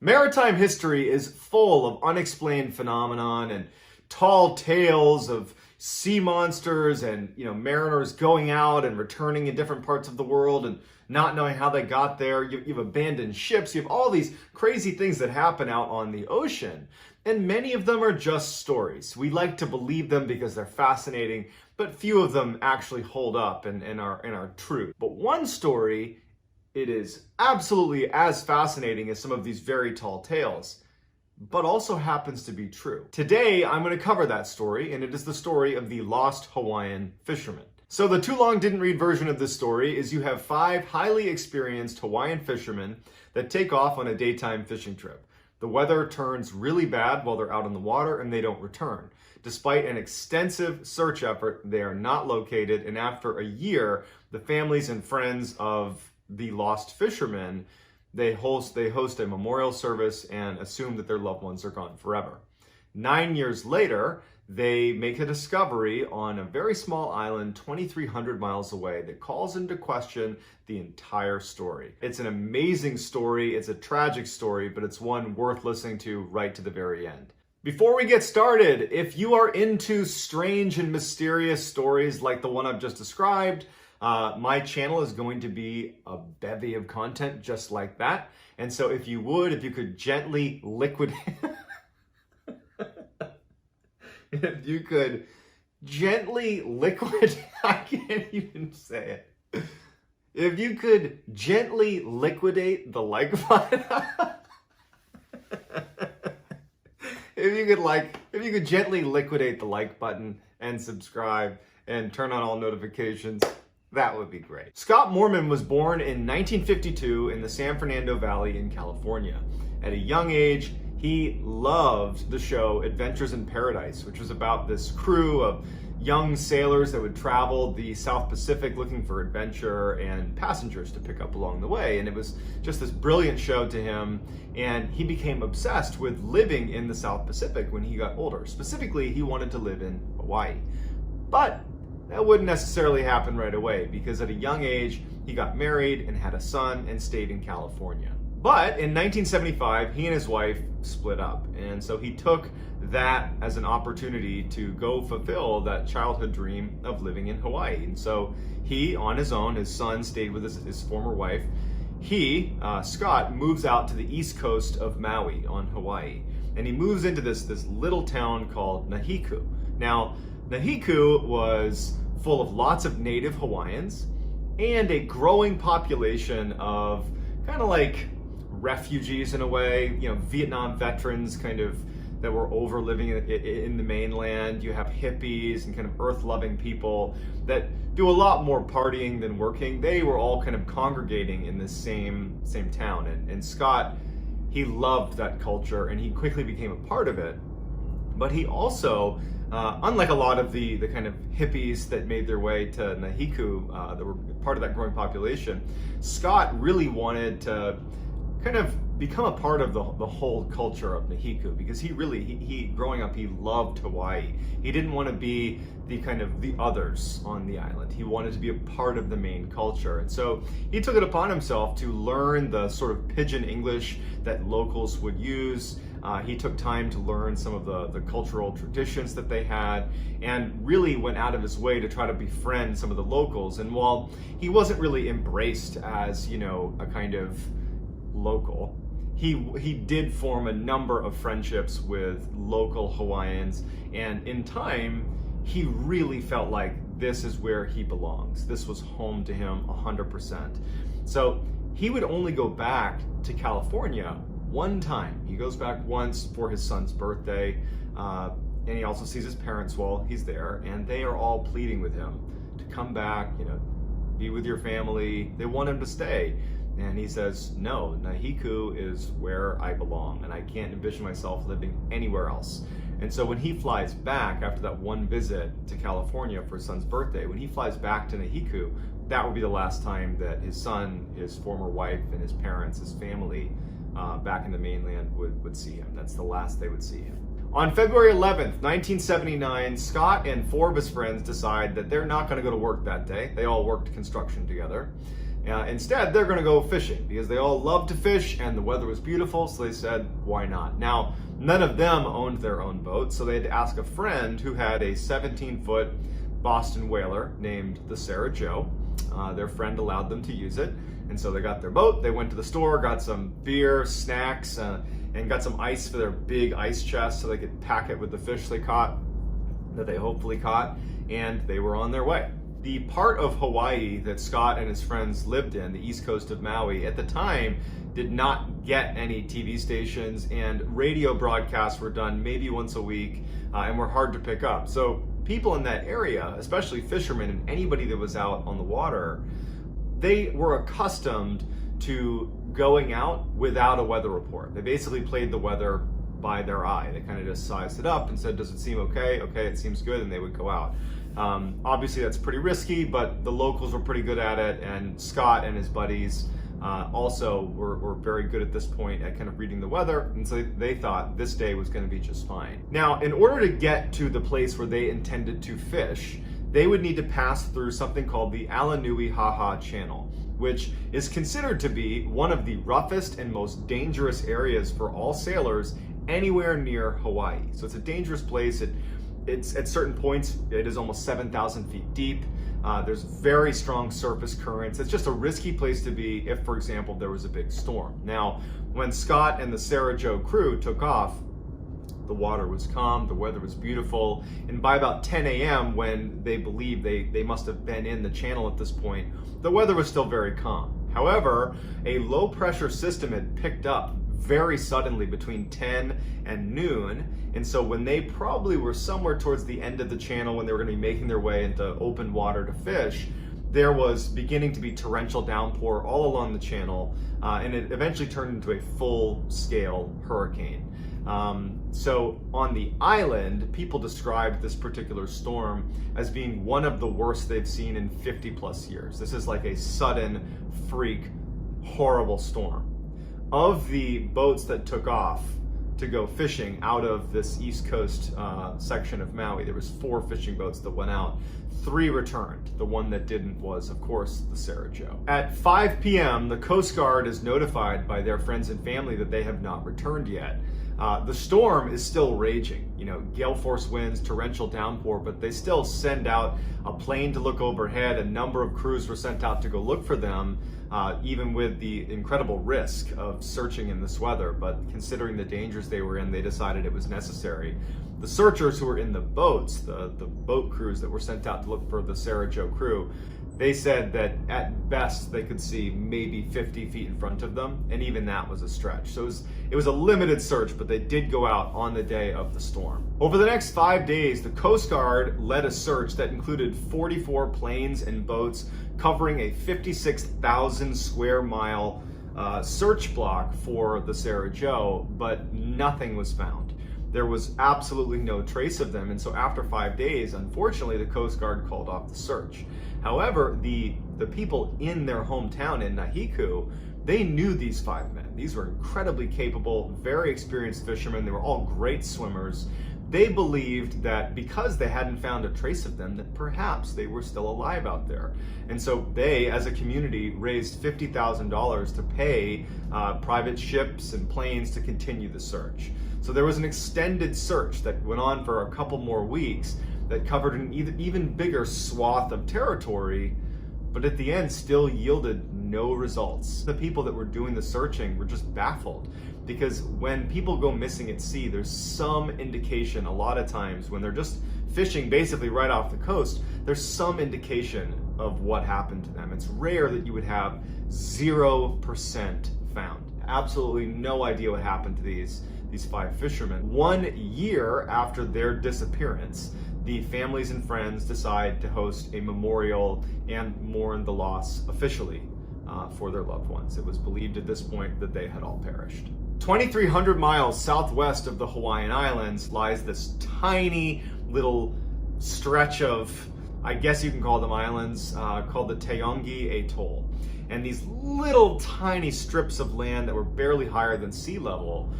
Maritime history is full of unexplained phenomenon and tall tales of sea monsters and, mariners going out and returning in different parts of the world and not knowing how they got there. You've abandoned ships. You have all these crazy things that happen out on the ocean. And many of them are just stories. We like to believe them because they're fascinating, but few of them actually hold up and are true. But one story, it is absolutely as fascinating as some of these very tall tales, but also happens to be true. Today, I'm going to cover that story, and it is the story of the lost Hawaiian fisherman. So the too long didn't read version of this story is you have 5 highly experienced Hawaiian fishermen that take off on a daytime fishing trip. The weather turns really bad while they're out on the water and they don't return. Despite an extensive search effort, they are not located, and after a year, the families and friends of the lost fishermen, they host a memorial service and assume that their loved ones are gone forever. 9 years later, they make a discovery on a very small island 2,300 miles away that calls into question the entire story. It's an amazing story, it's a tragic story, but it's one worth listening to right to the very end. Before we get started, if you are into strange and mysterious stories like the one I've just described, my channel is going to be a bevy of content just like that. And so if you could gently liquidate, I can't even say it. If you could gently liquidate the like button, if you could gently liquidate the like button and subscribe and turn on all notifications, that would be great. Scott Moorman was born in 1952 in the San Fernando Valley in California. At a young age, he loved the show Adventures in Paradise, which was about this crew of young sailors that would travel the South Pacific looking for adventure and passengers to pick up along the way. And it was just this brilliant show to him. And he became obsessed with living in the South Pacific when he got older. Specifically, he wanted to live in Hawaii. But that wouldn't necessarily happen right away because at a young age, he got married and had a son and stayed in California. But in 1975, he and his wife split up. And so he took that as an opportunity to go fulfill that childhood dream of living in Hawaii. And so he, on his own, his son stayed with his former wife. He, Scott, moves out to the east coast of Maui on Hawaii. And he moves into this little town called Nahiku. Now, Nahiku was full of lots of native Hawaiians and a growing population of kind of like refugees in a way, Vietnam veterans that were over living in the mainland. You have hippies and kind of earth-loving people that do a lot more partying than working. They were all kind of congregating in this same town. And Scott, he loved that culture and he quickly became a part of it. But he also, unlike a lot of the kind of hippies that made their way to Nahiku, that were part of that growing population, Scott really wanted to kind of become a part of the whole culture of Nahiku because he growing up, he loved Hawaii. He didn't want to be the others on the island. He wanted to be a part of the main culture. And so he took it upon himself to learn the sort of pidgin English that locals would use. He took time to learn some of the cultural traditions that they had and really went out of his way to try to befriend some of the locals. And while he wasn't really embraced as, a kind of local, he did form a number of friendships with local Hawaiians, and in time he really felt like this is where he belongs. This was home to him 100%. So he would only go back to California one time. He goes back once for his son's birthday, and he also sees his parents while he's there, and they are all pleading with him to come back, be with your family. They want him to stay. And he says, no, Nahiku is where I belong, and I can't envision myself living anywhere else. And so when he flies back after that one visit to California for his son's birthday, when he flies back to Nahiku, that would be the last time that his son, his former wife, and his parents, his family back in the mainland would see him. That's the last they would see him. On February 11th, 1979, Scott and 4 of his friends decide that they're not going to go to work that day. They all worked construction together. Instead, they're going to go fishing because they all love to fish and the weather was beautiful, so they said, why not? Now, none of them owned their own boat, so they had to ask a friend who had a 17-foot Boston whaler named the Sarah Joe. Their friend allowed them to use it, and so they got their boat, they went to the store, got some beer, snacks, and got some ice for their big ice chest so they could pack it with the fish they caught, that they hopefully caught, and they were on their way. The part of Hawaii that Scott and his friends lived in, the east coast of Maui, at the time did not get any TV stations, and radio broadcasts were done maybe once a week and were hard to pick up. So people in that area, especially fishermen and anybody that was out on the water, they were accustomed to going out without a weather report. They basically played the weather by their eye. They kind of just sized it up and said, does it seem okay? Okay, it seems good, and they would go out. Obviously that's pretty risky, but the locals were pretty good at it, and Scott and his buddies also were very good at this point at kind of reading the weather, and so they thought this day was going to be just fine. Now, in order to get to the place where they intended to fish, they would need to pass through something called the Alanui-Haha Channel, which is considered to be one of the roughest and most dangerous areas for all sailors anywhere near Hawaii. So it's a dangerous place. It's at certain points, it is almost 7,000 feet deep. There's very strong surface currents. It's just a risky place to be if, for example, there was a big storm. Now, when Scott and the Sarah Joe crew took off, the water was calm, the weather was beautiful, and by about 10 a.m., when they believed they must have been in the channel at this point, the weather was still very calm. However, a low pressure system had picked up very suddenly between 10 and noon, and so when they probably were somewhere towards the end of the channel when they were going to be making their way into open water to fish, there was beginning to be torrential downpour all along the channel, and it eventually turned into a full-scale hurricane. So on the island, people described this particular storm as being one of the worst they've seen in 50 plus years. This is like a sudden, freak, horrible storm. Of the boats that took off to go fishing out of this East Coast section of Maui, there was 4 fishing boats that went out. 3 returned. The one that didn't was, of course, the Sarah Joe. At 5 p.m., the Coast Guard is notified by their friends and family that they have not returned yet. The storm is still raging, gale force winds, torrential downpour, but they still send out a plane to look overhead. A number of crews were sent out to go look for them, even with the incredible risk of searching in this weather. But considering the dangers they were in, they decided it was necessary. The searchers who were in the boats, the boat crews that were sent out to look for the Sarah Joe crew, they said that at best they could see maybe 50 feet in front of them, and even that was a stretch. So it was a limited search, but they did go out on the day of the storm. Over the next 5 days, the Coast Guard led a search that included 44 planes and boats covering a 56,000 square mile search block for the Sarah Joe, but nothing was found. There was absolutely no trace of them, and so after 5 days, unfortunately, the Coast Guard called off the search. However, the people in their hometown in Nahiku, they knew these 5 men. These were incredibly capable, very experienced fishermen. They were all great swimmers. They believed that because they hadn't found a trace of them, that perhaps they were still alive out there. And so they, as a community, raised $50,000 to pay private ships and planes to continue the search. So there was an extended search that went on for a couple more weeks that covered an even bigger swath of territory, but at the end still yielded no results. The people that were doing the searching were just baffled, because when people go missing at sea, there's some indication a lot of times when they're just fishing basically right off the coast, there's some indication of what happened to them. It's rare that you would have 0% found. Absolutely no idea what happened to these 5 fishermen. 1 year after their disappearance, the families and friends decide to host a memorial and mourn the loss officially for their loved ones. It was believed at this point that they had all perished. 2,300 miles southwest of the Hawaiian Islands lies this tiny little stretch of, I guess you can call them islands, called the Taongi Atoll. And these little tiny strips of land that were barely higher than sea level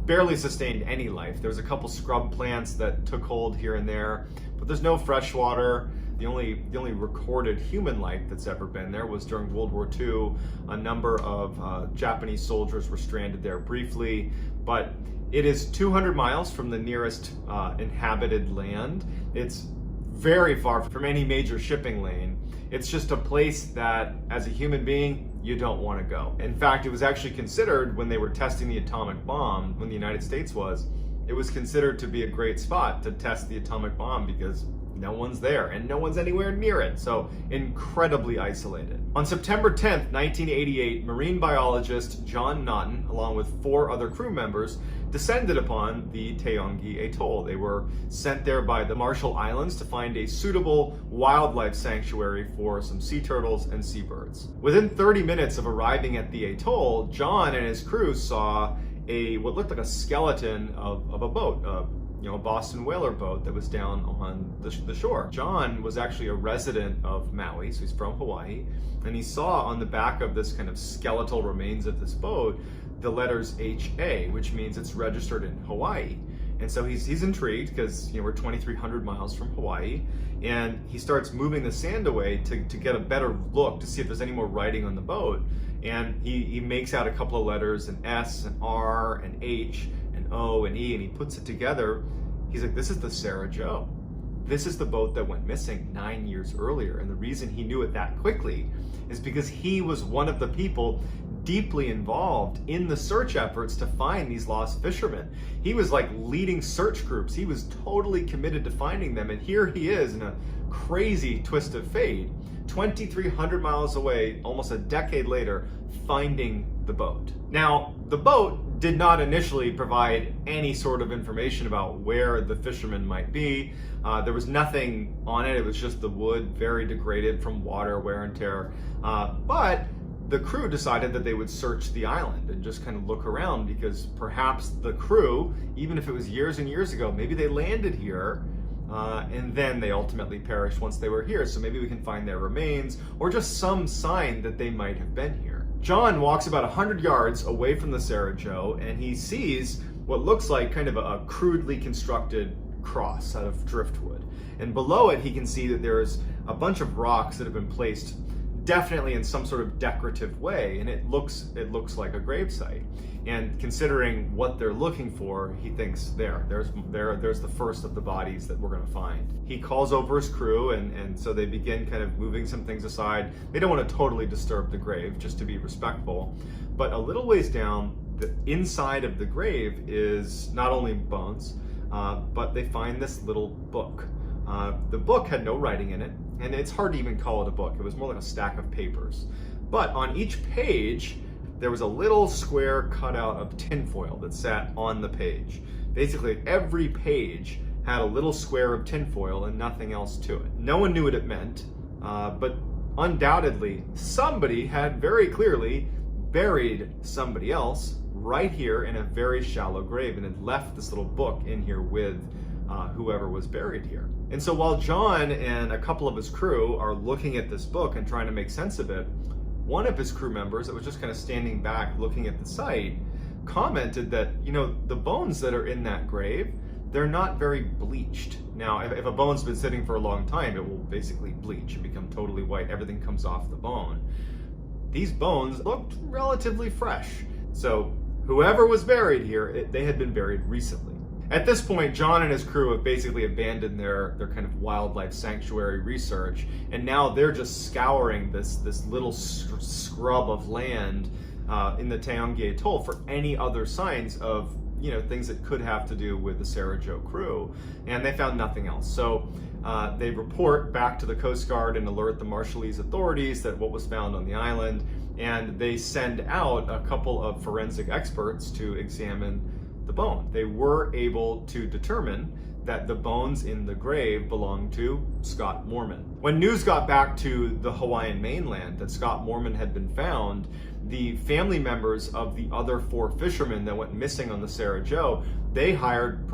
barely sustained any life. There was a couple scrub plants that took hold here and there, but there's no fresh water. The only recorded human life that's ever been there was during World War II. A number of Japanese soldiers were stranded there briefly, but it is 200 miles from the nearest inhabited land. It's very far from any major shipping lane. It's just a place that, as a human being, you don't want to go. In fact, it was actually considered, when they were testing the atomic bomb, when the United States was, it was considered to be a great spot to test the atomic bomb because no one's there and no one's anywhere near it. So incredibly isolated. On September 10th, 1988, marine biologist John Naughton, along with 4 other crew members, descended upon the Taongi Atoll. They were sent there by the Marshall Islands to find a suitable wildlife sanctuary for some sea turtles and seabirds. Within 30 minutes of arriving at the atoll, John and his crew saw what looked like a skeleton of a boat, a Boston whaler boat that was down on the shore. John was actually a resident of Maui, so he's from Hawaii, and he saw on the back of this kind of skeletal remains of this boat the letters HA, which means it's registered in Hawaii. And so he's intrigued because we're 2,300 miles from Hawaii, and he starts moving the sand away to get a better look to see if there's any more writing on the boat. And he makes out a couple of letters, an S, an R, an H, an O, an E, and he puts it together. He's like, this is the Sarah Joe. This is the boat that went missing 9 years earlier. And the reason he knew it that quickly is because he was one of the people deeply involved in the search efforts to find these lost fishermen. He was like leading search groups. He was totally committed to finding them. And here he is in a crazy twist of fate, 2,300 miles away, almost a decade later, finding the boat. Now, the boat did not initially provide any sort of information about where the fishermen might be. There was nothing on it. It was just the wood, very degraded from water, wear and tear. But the crew decided that they would search the island and just kind of look around, because perhaps the crew, even if it was years and years ago, maybe they landed here and then they ultimately perished once they were here. So maybe we can find their remains or just some sign that they might have been here. John walks about 100 yards away from the Sarah Joe, and he sees what looks like kind of a crudely constructed cross out of driftwood. And below it, he can see that there's a bunch of rocks that have been placed definitely in some sort of decorative way, and it looks like a gravesite. And considering what they're looking for, he thinks there's the first of the bodies that we're going to find. He calls over his crew, and so they begin kind of moving some things aside. They don't want to totally disturb the grave, just to be respectful. But a little ways down, the inside of the grave is not only bones, but they find this little book. The book had no writing in it, and it's hard to even call it a book. It was more like a stack of papers. But on each page, there was a little square cutout of tinfoil that sat on the page. Basically, every page had a little square of tinfoil and nothing else to it. No one knew what it meant, but undoubtedly, somebody had very clearly buried somebody else right here in a very shallow grave and had left this little book in here with whoever was buried here. And so while John and a couple of his crew are looking at this book and trying to make sense of it, one of his crew members that was just kind of standing back looking at the site commented that, the bones that are in that grave, they're not very bleached. Now, if a bone's been sitting for a long time, it will basically bleach and become totally white. Everything comes off the bone. These bones looked relatively fresh. So whoever was buried here, they had been buried recently. At this point, John and his crew have basically abandoned their kind of wildlife sanctuary research, and now they're just scouring this little scrub of land in the Taongi Atoll for any other signs of things that could have to do with the Sarah Joe crew, and they found nothing else. So they report back to the Coast Guard and alert the Marshallese authorities that what was found on the island, and they send out a couple of forensic experts to examine the bone. They were able to determine that the bones in the grave belonged to Scott Moorman. When news got back to the Hawaiian mainland that Scott Moorman had been found, the family members of the other 4 fishermen that went missing on the Sarah Joe, they hired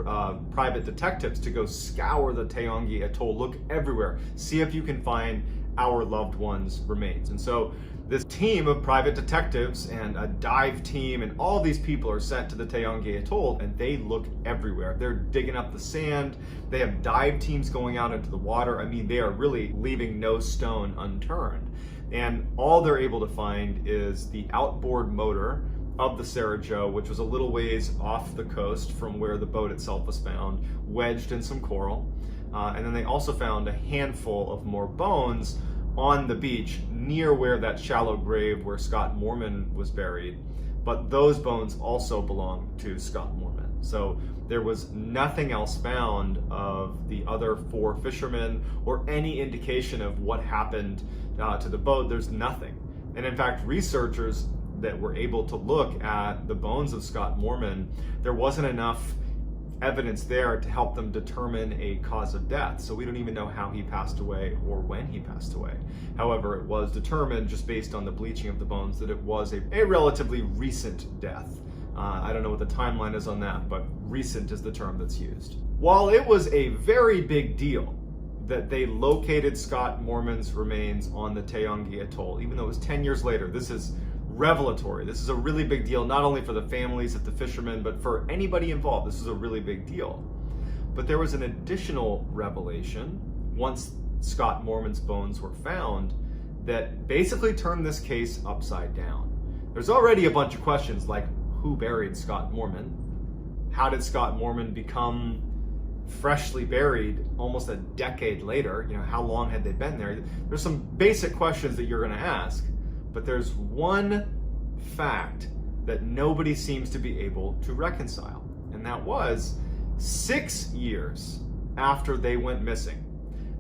private detectives to go scour the Taongi Atoll, look everywhere, see if you can find our loved ones' remains. And so this team of private detectives and a dive team and all these people are sent to the Taongi Atoll, and they look everywhere. They're digging up the sand. They have dive teams going out into the water. I mean, they are really leaving no stone unturned. And all they're able to find is the outboard motor of the Sarah Joe, which was a little ways off the coast from where the boat itself was found, wedged in some coral. And then they also found a handful of more bones on the beach near where that shallow grave where Scott Moorman was buried. But those bones also belong to Scott Moorman. So there was nothing else found of the other 4 fishermen or any indication of what happened to the boat. There's nothing. And in fact, researchers that were able to look at the bones of Scott Moorman, there wasn't enough evidence there to help them determine a cause of death. So we don't even know how he passed away or when he passed away. However, it was determined just based on the bleaching of the bones that it was a relatively recent death. I don't know what the timeline is on that, but recent is the term that's used. While it was a very big deal that they located Scott Moorman's remains on the Taongi Atoll, even though it was 10 years later, this is revelatory. This is a really big deal, not only for the families of the fishermen, but for anybody involved. This is a really big deal. But there was an additional revelation once Scott Moorman's bones were found that basically turned this case upside down. There's already a bunch of questions like, who buried Scott Moorman? How did Scott Moorman become freshly buried almost a decade later? You know, how long had they been there? There's some basic questions that you're going to ask. But there's one fact that nobody seems to be able to reconcile, and that was 6 years after they went missing,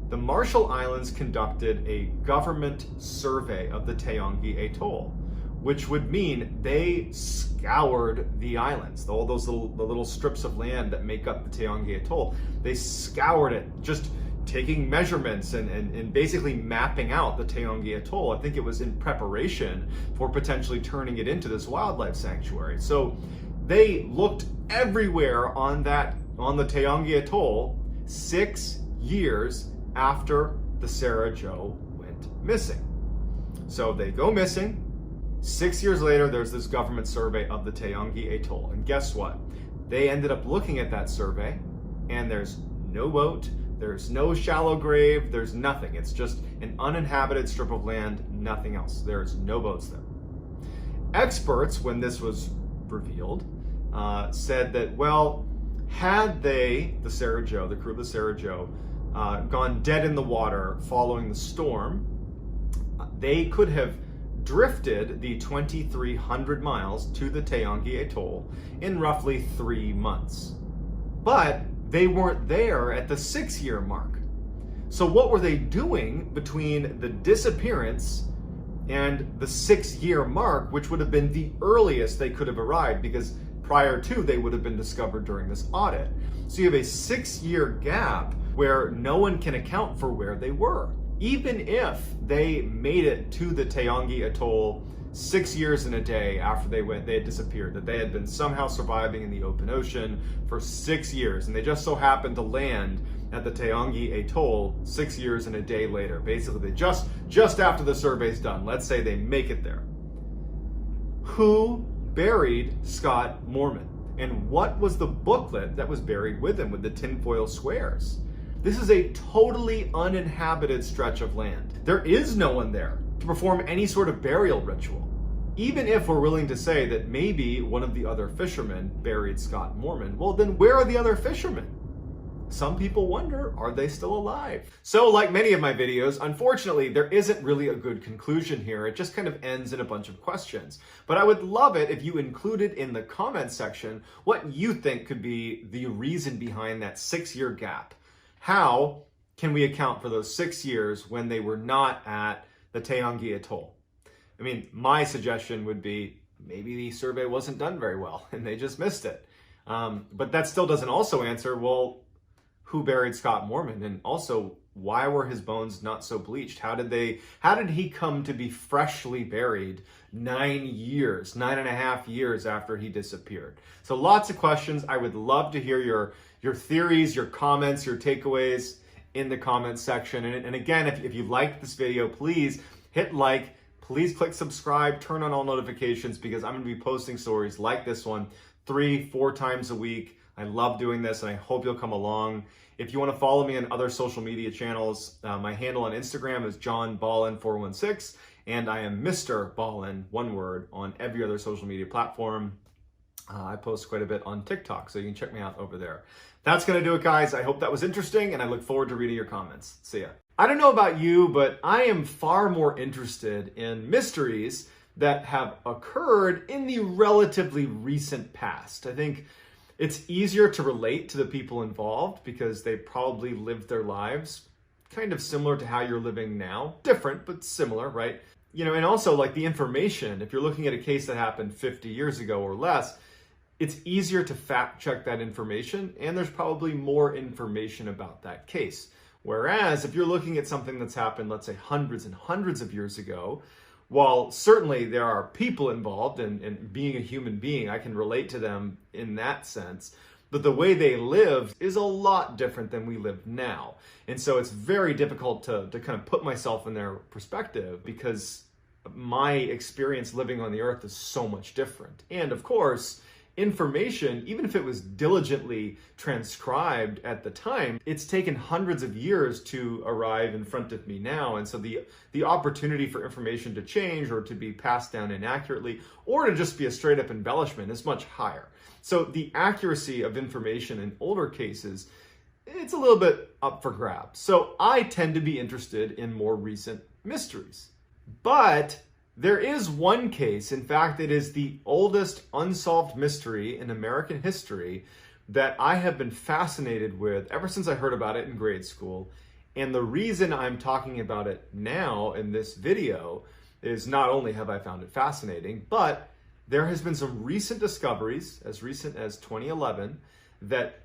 the Marshall Islands conducted a government survey of the Taongi Atoll, which would mean they scoured the islands, all those little strips of land that make up the Taongi Atoll. They scoured it, just taking measurements and basically mapping out the Taongi Atoll. I think it was in preparation for potentially turning it into this wildlife sanctuary. So they looked everywhere on the Taongi Atoll 6 years after the Sarah Joe went missing. So they go missing. 6 years later, there's this government survey of the Taongi Atoll. And guess what? They ended up looking at that survey, and there's no boat, there's no shallow grave, there's nothing. It's just an uninhabited strip of land, nothing else. There's no boats there. Experts, when this was revealed, said that, well, had they, the Sarah Joe, the crew of the Sarah Joe, gone dead in the water following the storm, they could have drifted the 2,300 miles to the Taongi Atoll in roughly 3 months. But they weren't there at the 6-year mark. So what were they doing between the disappearance and the 6-year mark, which would have been the earliest they could have arrived, because prior to, they would have been discovered during this audit. So you have a 6-year gap where no one can account for where they were. Even if they made it to the Taongi Atoll 6 years and a day after they had disappeared, that they had been somehow surviving in the open ocean for 6 years, and they just so happened to land at the Taongi Atoll 6 years and a day later. Basically, just after the survey's done, let's say they make it there. Who buried Scott Moorman? And what was the booklet that was buried with him with the tinfoil squares? This is a totally uninhabited stretch of land. There is no one there to perform any sort of burial ritual. Even if we're willing to say that maybe one of the other fishermen buried Scott Moorman, well, then where are the other fishermen? Some people wonder, are they still alive? So like many of my videos, unfortunately, there isn't really a good conclusion here. It just kind of ends in a bunch of questions. But I would love it if you included in the comments section what you think could be the reason behind that 6-year gap. How can we account for those 6 years when they were not at the Taongi Atoll? I mean, my suggestion would be maybe the survey wasn't done very well and they just missed it. But that still doesn't also answer, well, who buried Scott Moorman? And also, why were his bones not so bleached? How did he come to be freshly buried 9.5 years after he disappeared? So lots of questions. I would love to hear your theories, your comments, your takeaways in the comments section. And again, if you liked this video, please hit like. please click subscribe, turn on all notifications, because I'm going to be posting stories like this one 3-4 times a week. I love doing this, and I hope you'll come along. If you want to follow me on other social media channels, my handle on Instagram is JohnBallen416, and I am Mr. Ballen, one word, on every other social media platform. I post quite a bit on TikTok, so you can check me out over there. That's going to do it, guys. I hope that was interesting, and I look forward to reading your comments. See ya. I don't know about you, but I am far more interested in mysteries that have occurred in the relatively recent past. I think it's easier to relate to the people involved because they probably lived their lives kind of similar to how you're living now. Different, but similar, right? You know, and also like the information, if you're looking at a case that happened 50 years ago or less, it's easier to fact check that information, and there's probably more information about that case. Whereas if you're looking at something that's happened, let's say hundreds and hundreds of years ago, while certainly there are people involved and being a human being, I can relate to them in that sense, but the way they lived is a lot different than we live now. And so it's very difficult to kind of put myself in their perspective because my experience living on the earth is so much different. And of course, information, even if it was diligently transcribed at the time, it's taken hundreds of years to arrive in front of me now. And so the opportunity for information to change or to be passed down inaccurately or to just be a straight up embellishment is much higher. So the accuracy of information in older cases, it's a little bit up for grabs. So I tend to be interested in more recent mysteries. But there is one case, in fact, it is the oldest unsolved mystery in American history that I have been fascinated with ever since I heard about it in grade school. And the reason I'm talking about it now in this video is not only have I found it fascinating, but there has been some recent discoveries, as recent as 2011, that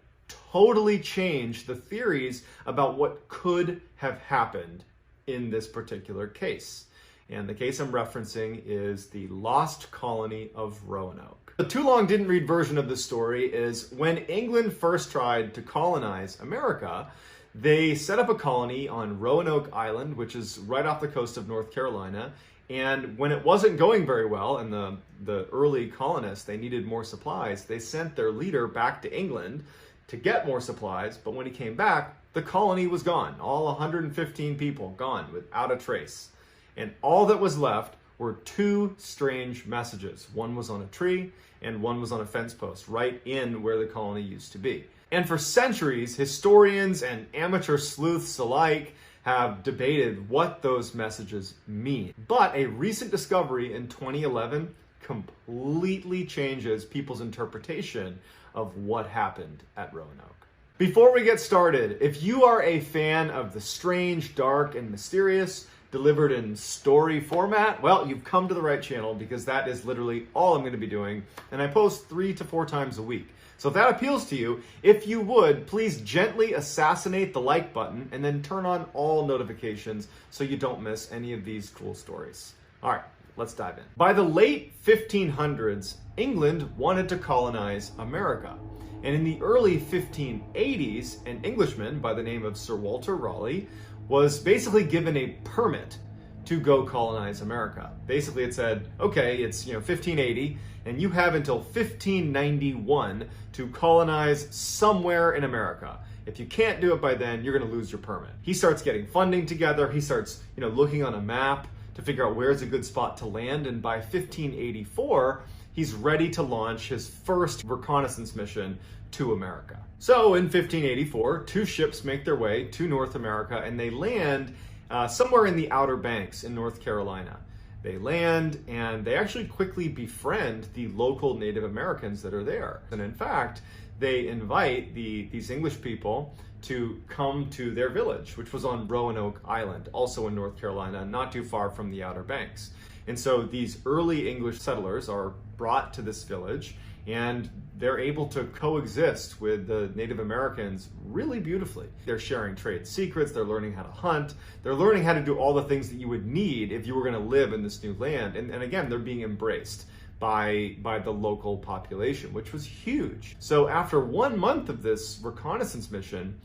totally changed the theories about what could have happened in this particular case. And the case I'm referencing is the lost colony of Roanoke. The too long didn't read version of this story is when England first tried to colonize America, they set up a colony on Roanoke Island, which is right off the coast of North Carolina. And when it wasn't going very well and the early colonists, they needed more supplies, they sent their leader back to England to get more supplies. But when he came back, the colony was gone. All 115 people gone without a trace. And all that was left were two strange messages. One was on a tree and one was on a fence post right in where the colony used to be. And for centuries, historians and amateur sleuths alike have debated what those messages mean. But a recent discovery in 2011 completely changes people's interpretation of what happened at Roanoke. Before we get started, if you are a fan of the strange, dark, and mysterious, delivered in story format, well, you've come to the right channel because that is literally all I'm going to be doing. And I post 3 to 4 times a week. So if that appeals to you, if you would, please gently assassinate the like button and then turn on all notifications so you don't miss any of these cool stories. All right, let's dive in. By the late 1500s, England wanted to colonize America. And in the early 1580s, an Englishman by the name of Sir Walter Raleigh was basically given a permit to go colonize America. Basically it said, okay, it's 1580 and you have until 1591 to colonize somewhere in America. If you can't do it by then, you're gonna lose your permit. He starts getting funding together. He starts looking on a map to figure out where's a good spot to land. And by 1584, he's ready to launch his first reconnaissance mission to America. So in 1584, 2 ships make their way to North America and they land somewhere in the Outer Banks in North Carolina. They land and they actually quickly befriend the local Native Americans that are there. And in fact, they invite these English people to come to their village, which was on Roanoke Island, also in North Carolina, not too far from the Outer Banks. And so these early English settlers are brought to this village and they're able to coexist with the Native Americans really beautifully. They're sharing trade secrets, they're learning how to hunt, they're learning how to do all the things that you would need if you were going to live in this new land. And again, they're being embraced by the local population, which was huge. So after 1 month of this reconnaissance mission,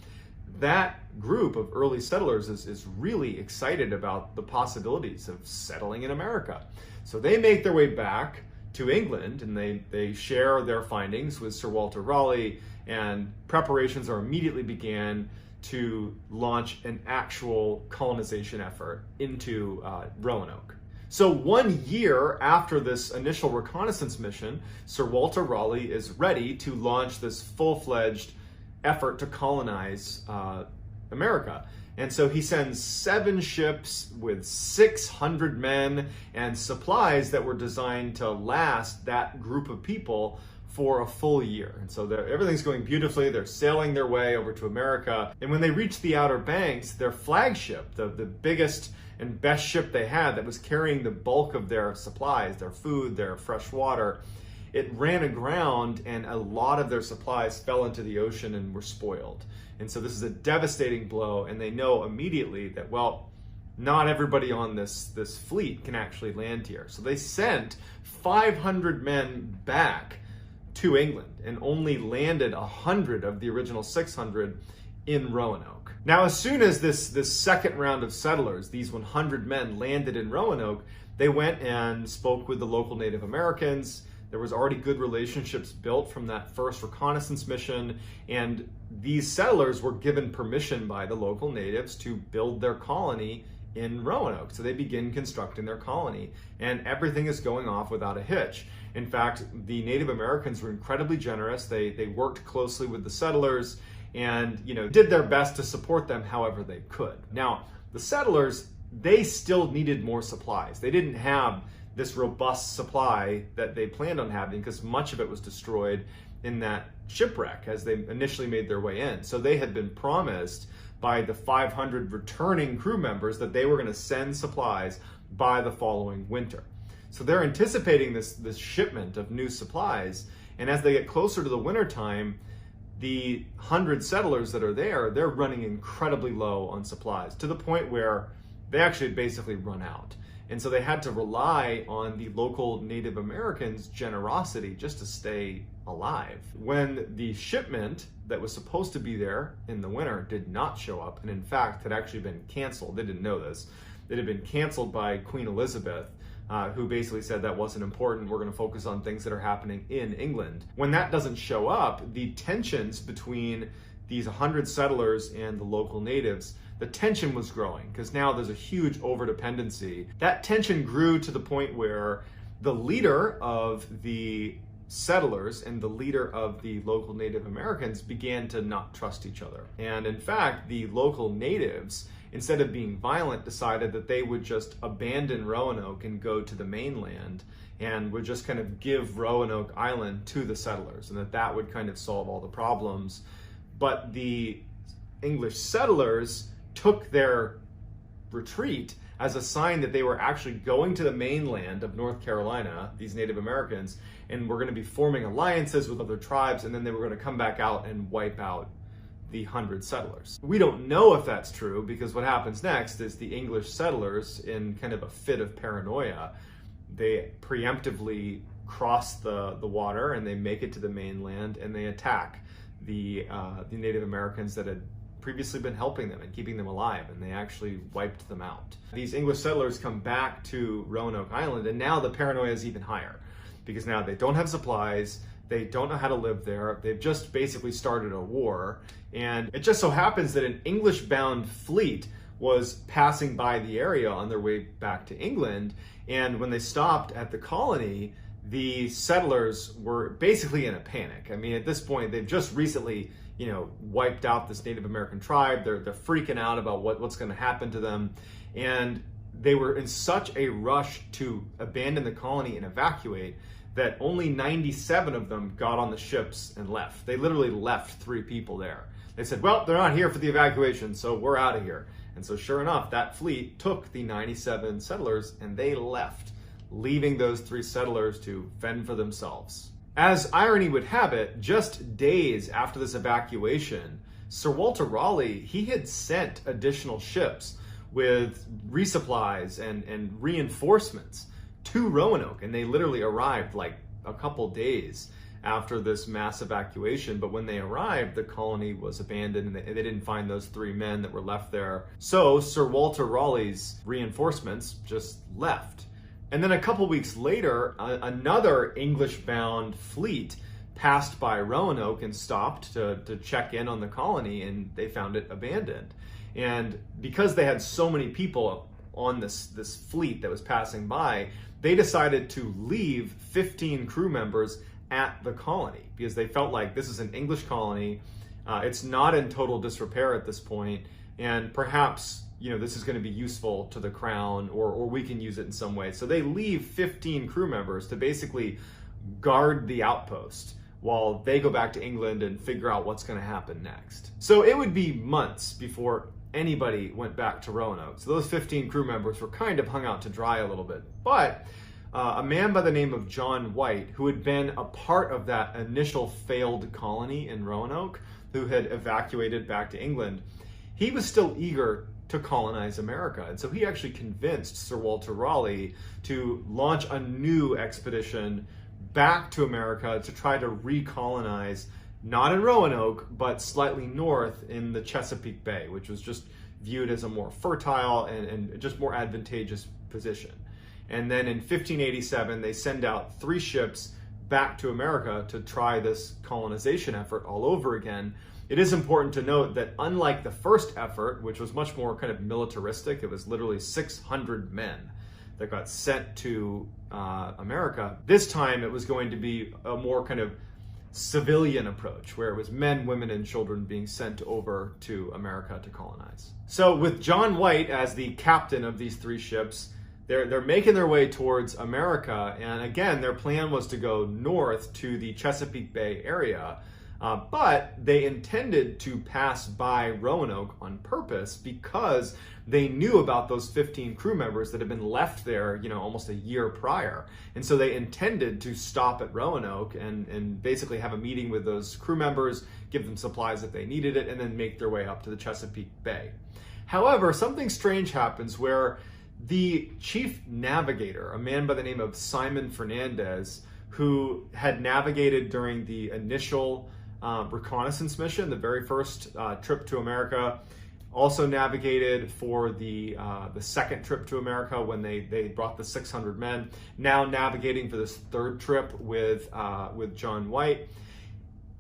that group of early settlers is really excited about the possibilities of settling in America. So they make their way back to England, and they share their findings with Sir Walter Raleigh, and preparations are immediately began to launch an actual colonization effort into Roanoke. So 1 year after this initial reconnaissance mission, Sir Walter Raleigh is ready to launch this full-fledged effort to colonize America. And so he sends 7 ships with 600 men and supplies that were designed to last that group of people for a full year. And so everything's going beautifully. They're sailing their way over to America. And when they reach the Outer Banks, their flagship, the biggest and best ship they had that was carrying the bulk of their supplies, their food, their fresh water, it ran aground, and a lot of their supplies fell into the ocean and were spoiled. And so this is a devastating blow, and they know immediately that, well, not everybody on this fleet can actually land here. So they sent 500 men back to England and only landed 100 of the original 600 in Roanoke. Now, as soon as this second round of settlers, these 100 men, landed in Roanoke, they went and spoke with the local Native Americans. There was already good relationships built from that first reconnaissance mission, and these settlers were given permission by the local natives to build their colony in Roanoke. So they begin constructing their colony, and everything is going off without a hitch. In fact, the Native Americans were incredibly generous. They worked closely with the settlers and did their best to support them however they could. Now, the settlers, they still needed more supplies. They didn't have this robust supply that they planned on having because much of it was destroyed in that shipwreck as they initially made their way in. So they had been promised by the 500 returning crew members that they were going to send supplies by the following winter. So they're anticipating this shipment of new supplies, and as they get closer to the winter time, the 100 settlers that are there, they're running incredibly low on supplies to the point where they actually basically run out. And so they had to rely on the local Native Americans' generosity just to stay alive. When the shipment that was supposed to be there in the winter did not show up, and in fact had actually been canceled, they didn't know this, it had been canceled by Queen Elizabeth, who basically said that wasn't important, we're going to focus on things that are happening in England. When that doesn't show up, the tensions between these 100 settlers and the local natives, the tension was growing because now there's a huge overdependency. That tension grew to the point where the leader of the settlers and the leader of the local Native Americans began to not trust each other. And in fact, the local natives, instead of being violent, decided that they would just abandon Roanoke and go to the mainland and would just kind of give Roanoke Island to the settlers, and that would kind of solve all the problems. But the English settlers took their retreat as a sign that they were actually going to the mainland of North Carolina, these Native Americans, and were going to be forming alliances with other tribes, and then they were going to come back out and wipe out the 100 settlers. We don't know if that's true because what happens next is the English settlers, in kind of a fit of paranoia, they preemptively cross the water and they make it to the mainland and they attack the Native Americans that had previously been helping them and keeping them alive, and they actually wiped them out. These English settlers come back to Roanoke Island, and now the paranoia is even higher because now they don't have supplies, they don't know how to live there, they've just basically started a war, and it just so happens that an English-bound fleet was passing by the area on their way back to England, and when they stopped at the colony, the settlers were basically in a panic. I mean, at this point, they've just recently wiped out this Native American tribe. They're freaking out about what's going to happen to them. And they were in such a rush to abandon the colony and evacuate that only 97 of them got on the ships and left. They literally left 3 people there. They said, well, they're not here for the evacuation, so we're out of here. And so sure enough, that fleet took the 97 settlers and they left, leaving those 3 settlers to fend for themselves. As irony would have it, just days after this evacuation, Sir Walter Raleigh, he had sent additional ships with resupplies and reinforcements to Roanoke, and they literally arrived like a couple days after this mass evacuation, but when they arrived, the colony was abandoned and they didn't find those 3 men that were left there. So Sir Walter Raleigh's reinforcements just left. And then a couple weeks later, another English-bound fleet passed by Roanoke and stopped to check in on the colony, and they found it abandoned. And because they had so many people on this fleet that was passing by, they decided to leave 15 crew members at the colony because they felt like this is an English colony. It's not in total disrepair at this point, and perhaps this is going to be useful to the crown, or we can use it in some way. So they leave 15 crew members to basically guard the outpost while they go back to England and figure out what's going to happen next. So it would be months before anybody went back to Roanoke. So those 15 crew members were kind of hung out to dry a little bit. But a man by the name of John White, who had been a part of that initial failed colony in Roanoke, who had evacuated back to England, he was still eager to colonize America. And so he actually convinced Sir Walter Raleigh to launch a new expedition back to America to try to recolonize, not in Roanoke, but slightly north in the Chesapeake Bay, which was just viewed as a more fertile and just more advantageous position. And then in 1587, they send out 3 ships back to America to try this colonization effort all over again. It is important to note that unlike the first effort, which was much more kind of militaristic, it was literally 600 men that got sent to America. This time it was going to be a more kind of civilian approach, where it was men, women, and children being sent over to America to colonize. So with John White as the captain of these 3 ships, they're making their way towards America, and again, their plan was to go north to the Chesapeake Bay area, but they intended to pass by Roanoke on purpose because they knew about those 15 crew members that had been left there, almost a year prior. And so they intended to stop at Roanoke and basically have a meeting with those crew members, give them supplies if they needed it, and then make their way up to the Chesapeake Bay. However, something strange happens where the chief navigator, a man by the name of Simon Fernandez, who had navigated during the initial reconnaissance mission, the very first trip to America, also navigated for the second trip to America when they brought the 600 men, now navigating for this 3rd trip with John White.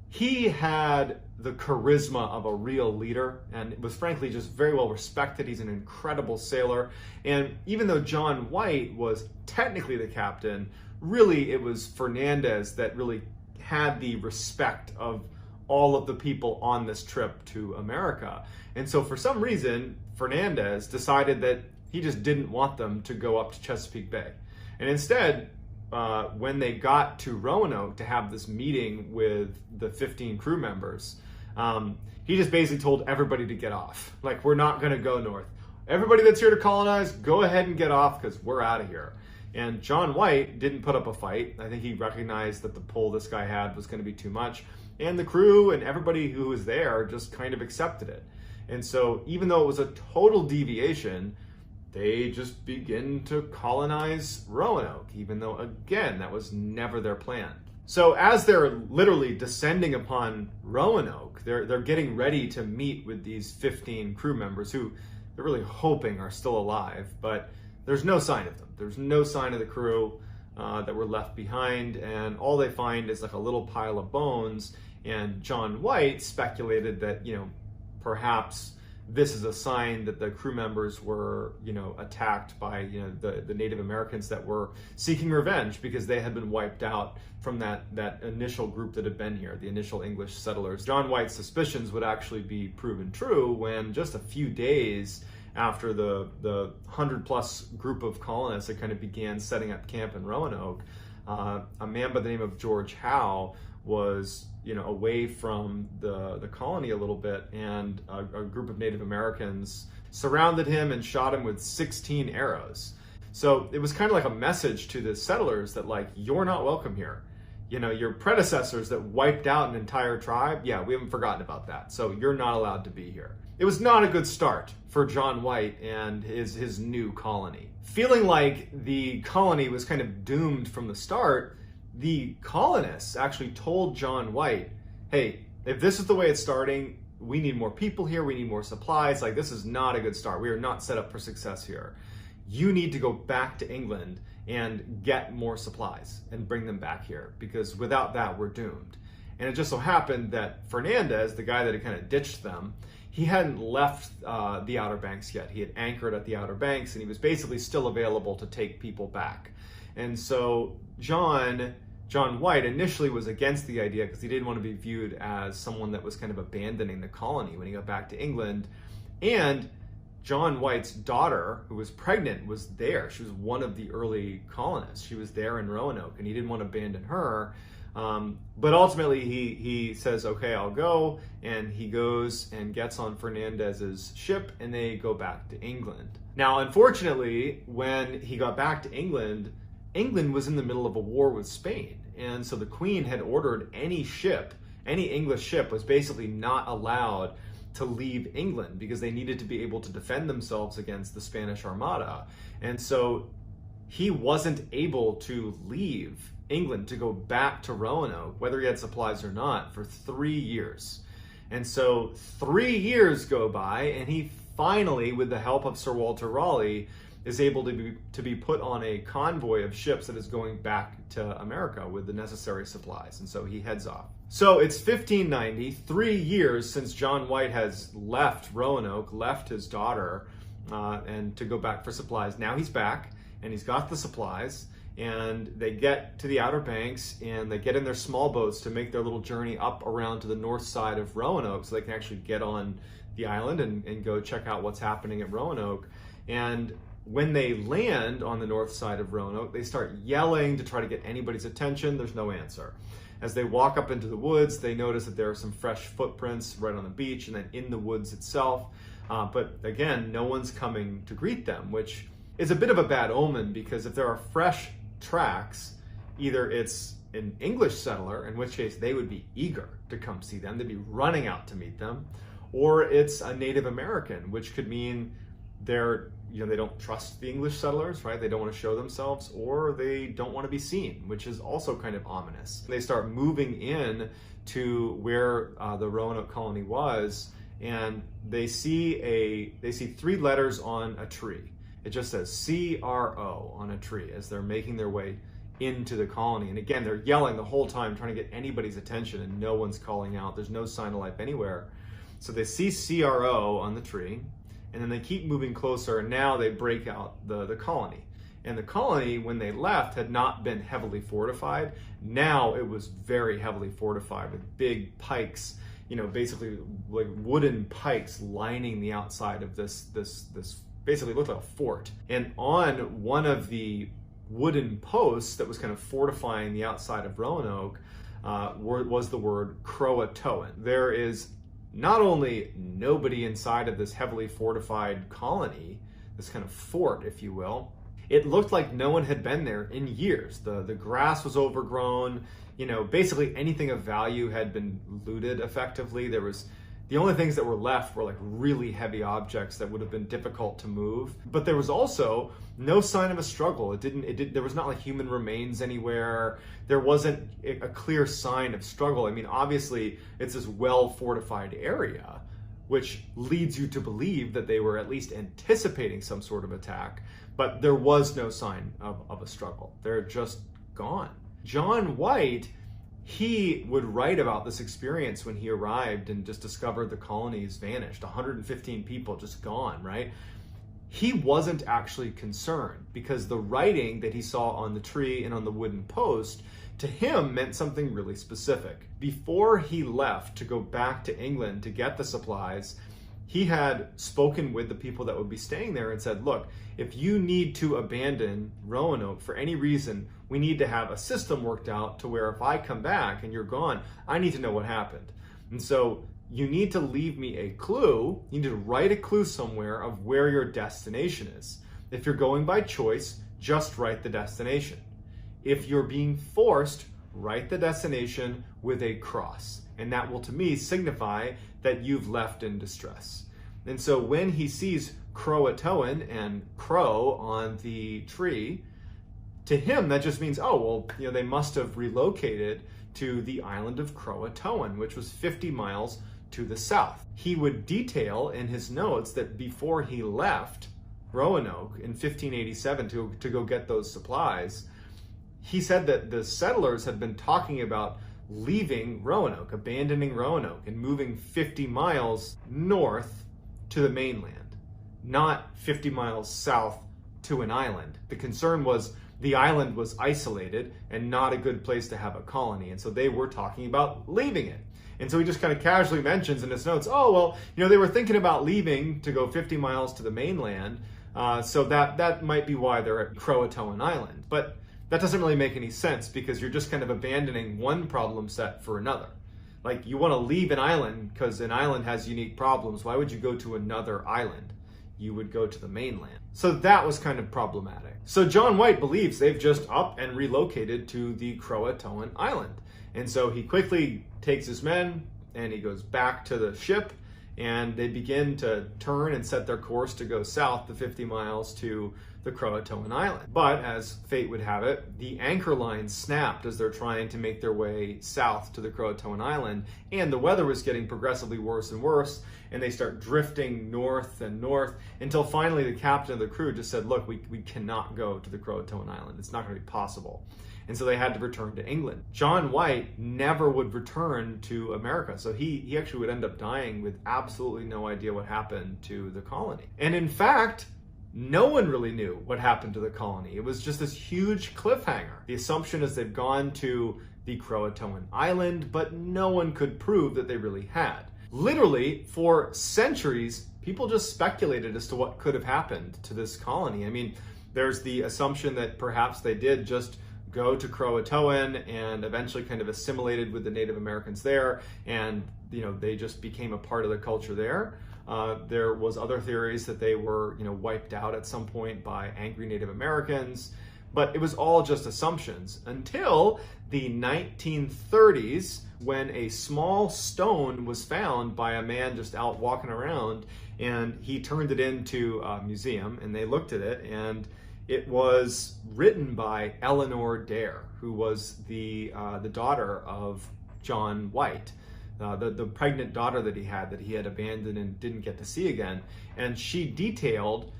He had the charisma of a real leader and was frankly just very well respected. He's an incredible sailor. And even though John White was technically the captain, really it was Fernandez that really had the respect of all of the people on this trip to America. And so for some reason, Fernandez decided that he just didn't want them to go up to Chesapeake Bay. And instead, when they got to Roanoke to have this meeting with the 15 crew members, he just basically told everybody to get off. Like, we're not gonna go north. Everybody that's here to colonize, go ahead and get off because we're out of here. And John White didn't put up a fight. I think he recognized that the pull this guy had was gonna be too much. And the crew and everybody who was there just kind of accepted it. And so even though it was a total deviation, they just begin to colonize Roanoke, even though, again, that was never their plan. So as they're literally descending upon Roanoke, they're getting ready to meet with these 15 crew members who they're really hoping are still alive, but there's no sign of them. There's no sign of the crew that were left behind, and all they find is like a little pile of bones. And John White speculated that, perhaps this is a sign that the crew members were, attacked by, the Native Americans that were seeking revenge because they had been wiped out from that initial group that had been here, the initial English settlers. John White's suspicions would actually be proven true when just a few days after the 100+ group of colonists that kind of began setting up camp in Roanoke, a man by the name of George Howe was away from the colony a little bit, and a group of Native Americans surrounded him and shot him with 16 arrows. So it was kind of like a message to the settlers that, like, you're not welcome here. Your predecessors that wiped out an entire tribe, yeah, we haven't forgotten about that. So you're not allowed to be here. It was not a good start for John White and his new colony. Feeling like the colony was kind of doomed from the start, the colonists actually told John White, hey, if this is the way it's starting, we need more people here, we need more supplies, like this is not a good start. We are not set up for success here. You need to go back to England and get more supplies and bring them back here, because without that, we're doomed. And it just so happened that Fernandez, the guy that had kind of ditched them, he hadn't left the Outer Banks yet. He had anchored at the Outer Banks, and he was basically still available to take people back. And so John White initially was against the idea because he didn't want to be viewed as someone that was kind of abandoning the colony when he got back to England. And John White's daughter, who was pregnant, was there. She was one of the early colonists. She was there in Roanoke, and he didn't want to abandon her. But ultimately, he says, okay, I'll go. And he goes and gets on Fernandez's ship, and they go back to England. Now, unfortunately, when he got back to England, England was in the middle of a war with Spain. And so the Queen had ordered any English ship was basically not allowed to leave England because they needed to be able to defend themselves against the Spanish Armada. And so he wasn't able to leave England to go back to Roanoke, whether he had supplies or not, for 3 years. And so 3 years go by, and he finally, with the help of Sir Walter Raleigh, is able to be put on a convoy of ships that is going back to America with the necessary supplies. And so he heads off. So it's 1590, 3 years since John White has left Roanoke, left his daughter, and to go back for supplies. Now he's back, and he's got the supplies, and they get to the Outer Banks, and they get in their small boats to make their little journey up around to the north side of Roanoke so they can actually get on the island and go check out what's happening at Roanoke. And when they land on the north side of Roanoke, they start yelling to try to get anybody's attention. There's no answer. As they walk up into the woods, they notice that there are some fresh footprints right on the beach and then in the woods itself. But again, no one's coming to greet them, which is a bit of a bad omen, because if there are fresh tracks, either it's an English settler, in which case they would be eager to come see them, they'd be running out to meet them, or it's a Native American, which could mean they don't trust the English settlers, right? They don't want to show themselves, or they don't want to be seen, which is also kind of ominous. They start moving in to where the Roanoke colony was, and they see 3 letters on a tree. It just says CRO on a tree as they're making their way into the colony. And again, they're yelling the whole time, trying to get anybody's attention, and no one's calling out. There's no sign of life anywhere. So they see CRO on the tree, and then they keep moving closer, and now they break out the colony. And the colony, when they left, had not been heavily fortified. Now it was very heavily fortified with big pikes, basically like wooden pikes lining the outside of this basically looked like a fort. And on one of the wooden posts that was kind of fortifying the outside of Roanoke was the word Croatoan. There is not only nobody inside of this heavily fortified colony, this kind of fort, if you will, it looked like no one had been there in years. The grass was overgrown, basically anything of value had been looted effectively. The only things that were left were like really heavy objects that would have been difficult to move. But there was also no sign of a struggle. There was not like human remains anywhere. There wasn't a clear sign of struggle. I mean, obviously it's this well-fortified area, which leads you to believe that they were at least anticipating some sort of attack, but there was no sign of a struggle. They're just gone. John White, he would write about this experience when he arrived and just discovered the colonies vanished, 115 people just gone, right? He wasn't actually concerned, because the writing that he saw on the tree and on the wooden post to him meant something really specific. Before he left to go back to England to get the supplies, he had spoken with the people that would be staying there and said, look, if you need to abandon Roanoke for any reason, we need to have a system worked out to where if I come back and you're gone, I need to know what happened. And so you need to leave me a clue. You need to write a clue somewhere of where your destination is. If you're going by choice, just write the destination. If you're being forced, write the destination with a cross. And that will, to me, signify that you've left in distress. And so when he sees Croatoan and Crow on the tree, To him, that just means, oh, well, they must have relocated to the island of Croatoan, which was 50 miles to the south. He would detail in his notes that before he left Roanoke in 1587 to go get those supplies, he said that the settlers had been talking about leaving Roanoke, abandoning Roanoke, and moving 50 miles north to the mainland, not 50 miles south to an island. The concern was the island was isolated and not a good place to have a colony, and so they were talking about leaving it. And so he just kind of casually mentions in his notes, oh, well, they were thinking about leaving to go 50 miles to the mainland, so that might be why they're at Croatoan Island. But that doesn't really make any sense, because you're just kind of abandoning one problem set for another. Like, you want to leave an island because an island has unique problems. Why would you go to another island? You would go to the mainland. So that was kind of problematic. So John White believes they've just up and relocated to the Croatoan Island. And so he quickly takes his men and he goes back to the ship, and they begin to turn and set their course to go south the 50 miles to the Croatoan Island. But as fate would have it, the anchor line snapped as they're trying to make their way south to the Croatoan Island, and the weather was getting progressively worse and worse, and they start drifting north and north until finally the captain of the crew just said, look, we cannot go to the Croatoan Island. It's not going to be possible. And so they had to return to England. John White never would return to America. So he actually would end up dying with absolutely no idea what happened to the colony. And in fact, no one really knew what happened to the colony. It was just this huge cliffhanger. The assumption is they've gone to the Croatoan Island, but no one could prove that they really had. Literally, for centuries, people just speculated as to what could have happened to this colony. I mean, there's the assumption that perhaps they did just go to Croatoan and eventually kind of assimilated with the Native Americans there, and they just became a part of the culture there. There was other theories that they were wiped out at some point by angry Native Americans, but it was all just assumptions until the 1930s, when a small stone was found by a man just out walking around, and he turned it into a museum, and they looked at it, and it was written by Eleanor Dare, who was the daughter of John White, the pregnant daughter that he had abandoned and didn't get to see again. And she detailed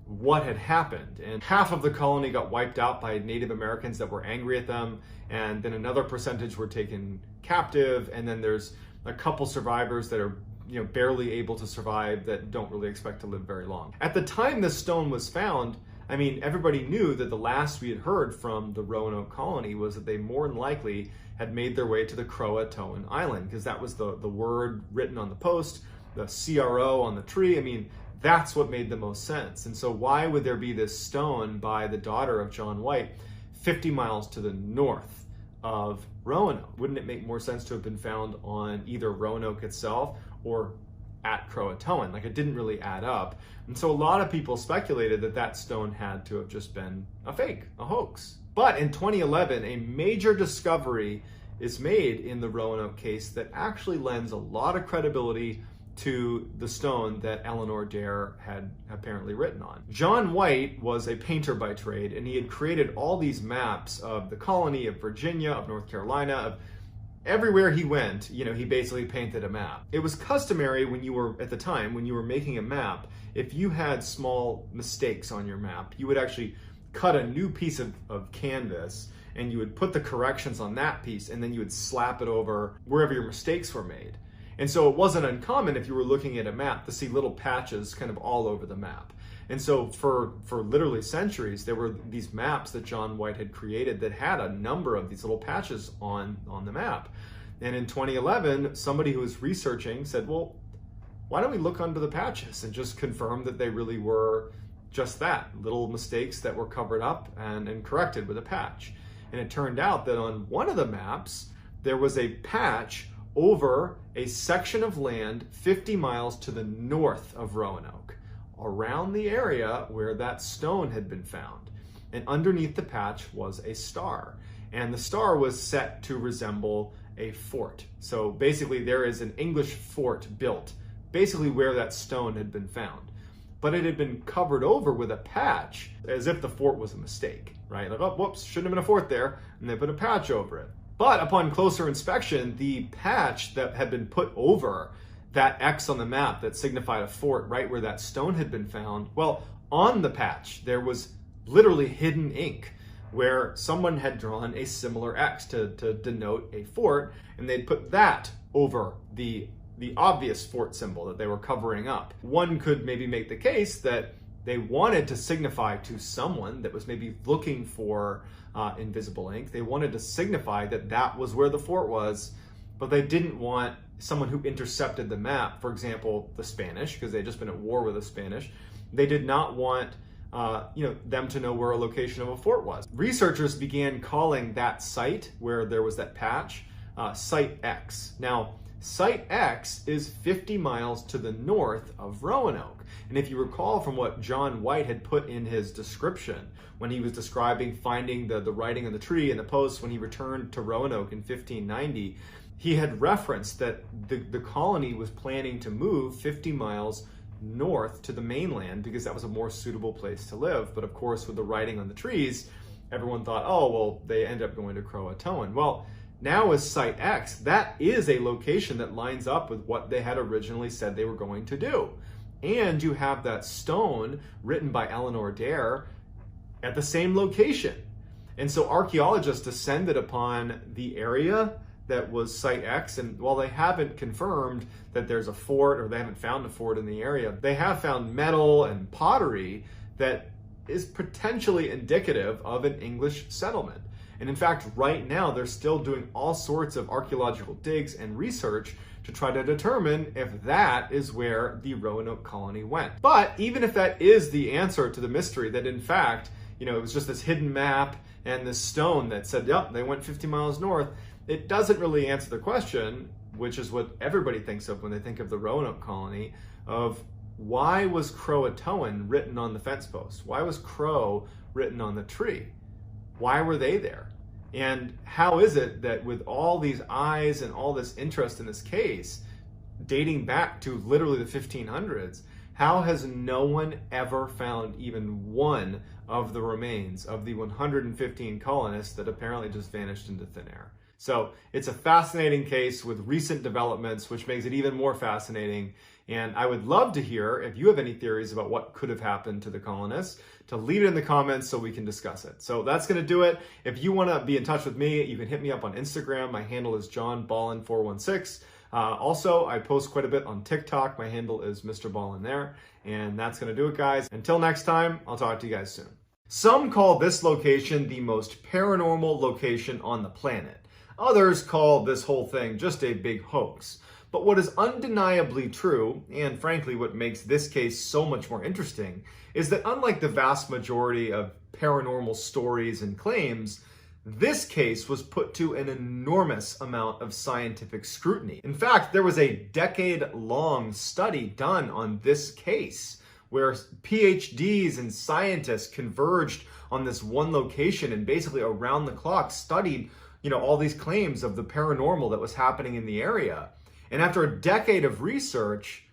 what had happened. And half of the colony got wiped out by Native Americans that were angry at them, and then another percentage were taken captive, and then there's a couple survivors that are barely able to survive that don't really expect to live very long. At the time this stone was found, I mean, everybody knew that the last we had heard from the Roanoke colony was that they more than likely had made their way to the Croatoan Island, because that was the word written on the post, the CRO on the tree. I mean, that's what made the most sense. And so why would there be this stone by the daughter of John White 50 miles to the north of Roanoke? Wouldn't it make more sense to have been found on either Roanoke itself or at Croatoan? Like, it didn't really add up. And so a lot of people speculated that that stone had to have just been a fake, a hoax. But in 2011, a major discovery is made in the Roanoke case that actually lends a lot of credibility to the stone that Eleanor Dare had apparently written on. John White was a painter by trade, and he had created all these maps of the colony, of Virginia, of North Carolina, of everywhere he went. He basically painted a map. It was customary at the time, when you were making a map, if you had small mistakes on your map, you would actually cut a new piece of canvas, and you would put the corrections on that piece, and then you would slap it over wherever your mistakes were made. And so it wasn't uncommon, if you were looking at a map, to see little patches kind of all over the map. And so for literally centuries, there were these maps that John White had created that had a number of these little patches on the map. And in 2011, somebody who was researching said, well, why don't we look under the patches and just confirm that they really were just that, little mistakes that were covered up and corrected with a patch. And it turned out that on one of the maps, there was a patch over a section of land 50 miles to the north of Roanoke, around the area where that stone had been found. And underneath the patch was a star. And the star was set to resemble a fort. So basically there is an English fort built, basically where that stone had been found. But it had been covered over with a patch, as if the fort was a mistake. right? Like, oh, whoops, shouldn't have been a fort there, and they put a patch over it. But upon closer inspection, the patch that had been put over that X on the map that signified a fort right where that stone had been found, well, on the patch, there was literally hidden ink where someone had drawn a similar X to denote a fort, and they'd put that over the obvious fort symbol that they were covering up. One could maybe make the case that they wanted to signify to someone that was maybe looking for invisible ink, they wanted to signify that that was where the fort was, but they didn't want someone who intercepted the map, for example, the Spanish, because they'd just been at war with the Spanish. They did not want them to know where a location of a fort was. Researchers began calling that site where there was that patch, Site X. Now, Site X is 50 miles to the north of Roanoke. And if you recall from what John White had put in his description when he was describing finding the writing on the tree and the post when he returned to Roanoke in 1590, he had referenced that the colony was planning to move 50 miles north to the mainland because that was a more suitable place to live. But of course, with the writing on the trees, everyone thought, oh, well, they end up going to Croatoan. Well, now as Site X, that is a location that lines up with what they had originally said they were going to do. And you have that stone written by Eleanor Dare at the same location. And so archaeologists descended upon the area that was Site X, and while they haven't confirmed that there's a fort or they haven't found a fort in the area, they have found metal and pottery that is potentially indicative of an English settlement. And in fact, right now, they're still doing all sorts of archaeological digs and research to try to determine if that is where the Roanoke colony went. But even if that is the answer to the mystery, that in fact, it was just this hidden map and this stone that said, yep, they went 50 miles north, it doesn't really answer the question, which is what everybody thinks of when they think of the Roanoke colony, of why was Croatoan written on the fence post? Why was Crow written on the tree? Why were they there? And how is it that with all these eyes and all this interest in this case, dating back to literally the 1500s, how has no one ever found even one of the remains of the 115 colonists that apparently just vanished into thin air? So it's a fascinating case with recent developments, which makes it even more fascinating. And I would love to hear if you have any theories about what could have happened to the colonists, to leave it in the comments so we can discuss it. So that's going to do it. If you want to be in touch with me, you can hit me up on Instagram. My handle is johnballen416. Also, I post quite a bit on TikTok. My handle is MrBallen there. And that's going to do it, guys. Until next time, I'll talk to you guys soon. Some call this location the most paranormal location on the planet. Others call this whole thing just a big hoax. But what is undeniably true, and frankly what makes this case so much more interesting, is that unlike the vast majority of paranormal stories and claims, this case was put to an enormous amount of scientific scrutiny. In fact, there was a decade-long study done on this case where PhDs and scientists converged on this one location and basically around the clock studied all these claims of the paranormal that was happening in the area. And after a decade of research,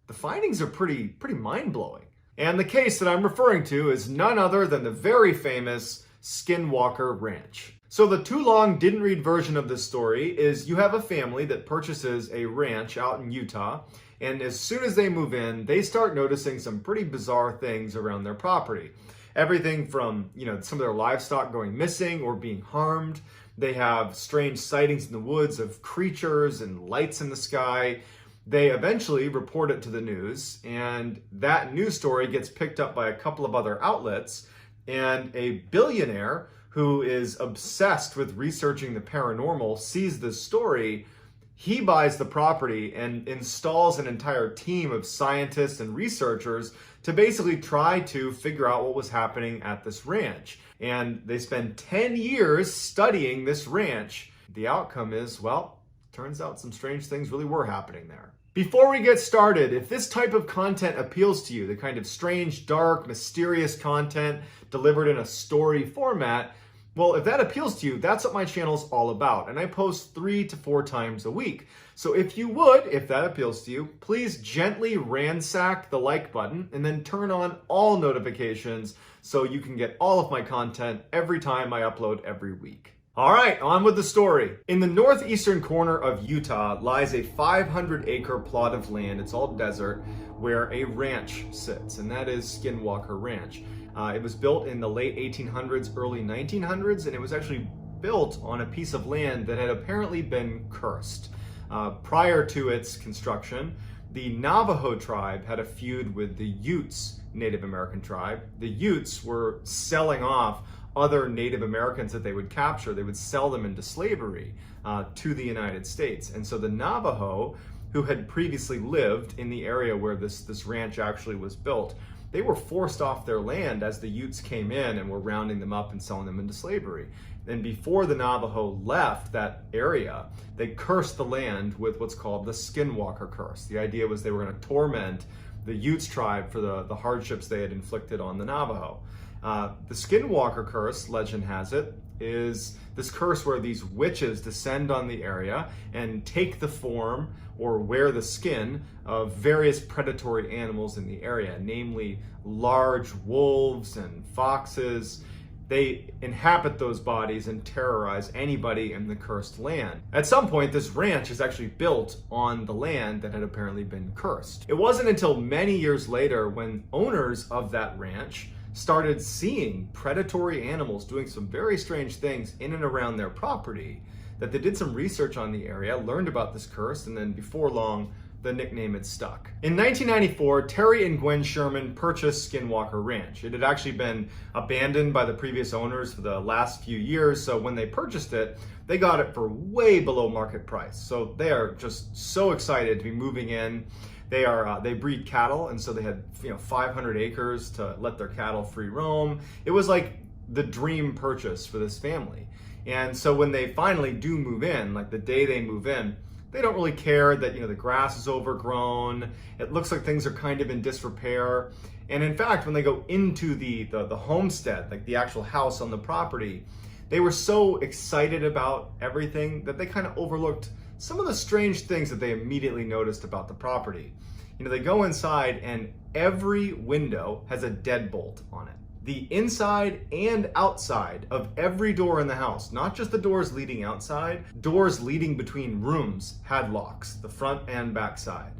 the findings are pretty mind-blowing. And the case that I'm referring to is none other than the very famous Skinwalker Ranch. So the too long didn't read version of this story is you have a family that purchases a ranch out in Utah, and as soon as they move in, they start noticing some pretty bizarre things around their property. Everything from, some of their livestock going missing or being harmed. They have strange sightings in the woods of creatures and lights in the sky. They eventually report it to the news, and that news story gets picked up by a couple of other outlets, and a billionaire who is obsessed with researching the paranormal sees this story. He buys the property and installs an entire team of scientists and researchers to basically try to figure out what was happening at this ranch. And they spend 10 years studying this ranch. The outcome is, well, turns out some strange things really were happening there. Before we get started, if this type of content appeals to you, the kind of strange, dark, mysterious content delivered in a story format, Well, if that appeals to you, that's what my channel's all about, and I post 3 to 4 times a week. So if you would, if that appeals to you, please gently ransack the like button and then turn on all notifications so you can get all of my content every time I upload every week. All right, on with the story. In the northeastern corner of Utah lies a 500-acre plot of land, it's all desert, where a ranch sits, and that is Skinwalker Ranch. It was built in the late 1800s, early 1900s, and it was actually built on a piece of land that had apparently been cursed. Prior to its construction, the Navajo tribe had a feud with the Utes Native American tribe. The Utes were selling off other Native Americans that they would capture. They would sell them into slavery to the United States. And so the Navajo, who had previously lived in the area where this ranch actually was built, they were forced off their land as the Utes came in and were rounding them up and selling them into slavery. And before the Navajo left that area, they cursed the land with what's called the Skinwalker curse. The idea was they were going to torment the Utes tribe for the hardships they had inflicted on the Navajo. The Skinwalker curse, legend has it, is this curse where these witches descend on the area and take the form or wear the skin of various predatory animals in the area, namely large wolves and foxes. They inhabit those bodies and terrorize anybody in the cursed land. At some point, this ranch is actually built on the land that had apparently been cursed. It wasn't until many years later when owners of that ranch started seeing predatory animals doing some very strange things in and around their property that they did some research on the area, learned about this curse, and then before long, the nickname had stuck. In 1994, Terry and Gwen Sherman purchased Skinwalker Ranch. It had actually been abandoned by the previous owners for the last few years, so when they purchased it, they got it for way below market price. So they are just so excited to be moving in. They breed cattle, and so they had 500 acres to let their cattle free roam. It was like the dream purchase for this family. And so when they finally do move in, like the day they move in, they don't really care that the grass is overgrown. It looks like things are kind of in disrepair. And in fact, when they go into the homestead, like the actual house on the property, they were so excited about everything that they kind of overlooked some of the strange things that they immediately noticed about the property. They go inside and every window has a deadbolt on it. The inside and outside of every door in the house, not just the doors leading outside, doors leading between rooms had locks, the front and back side.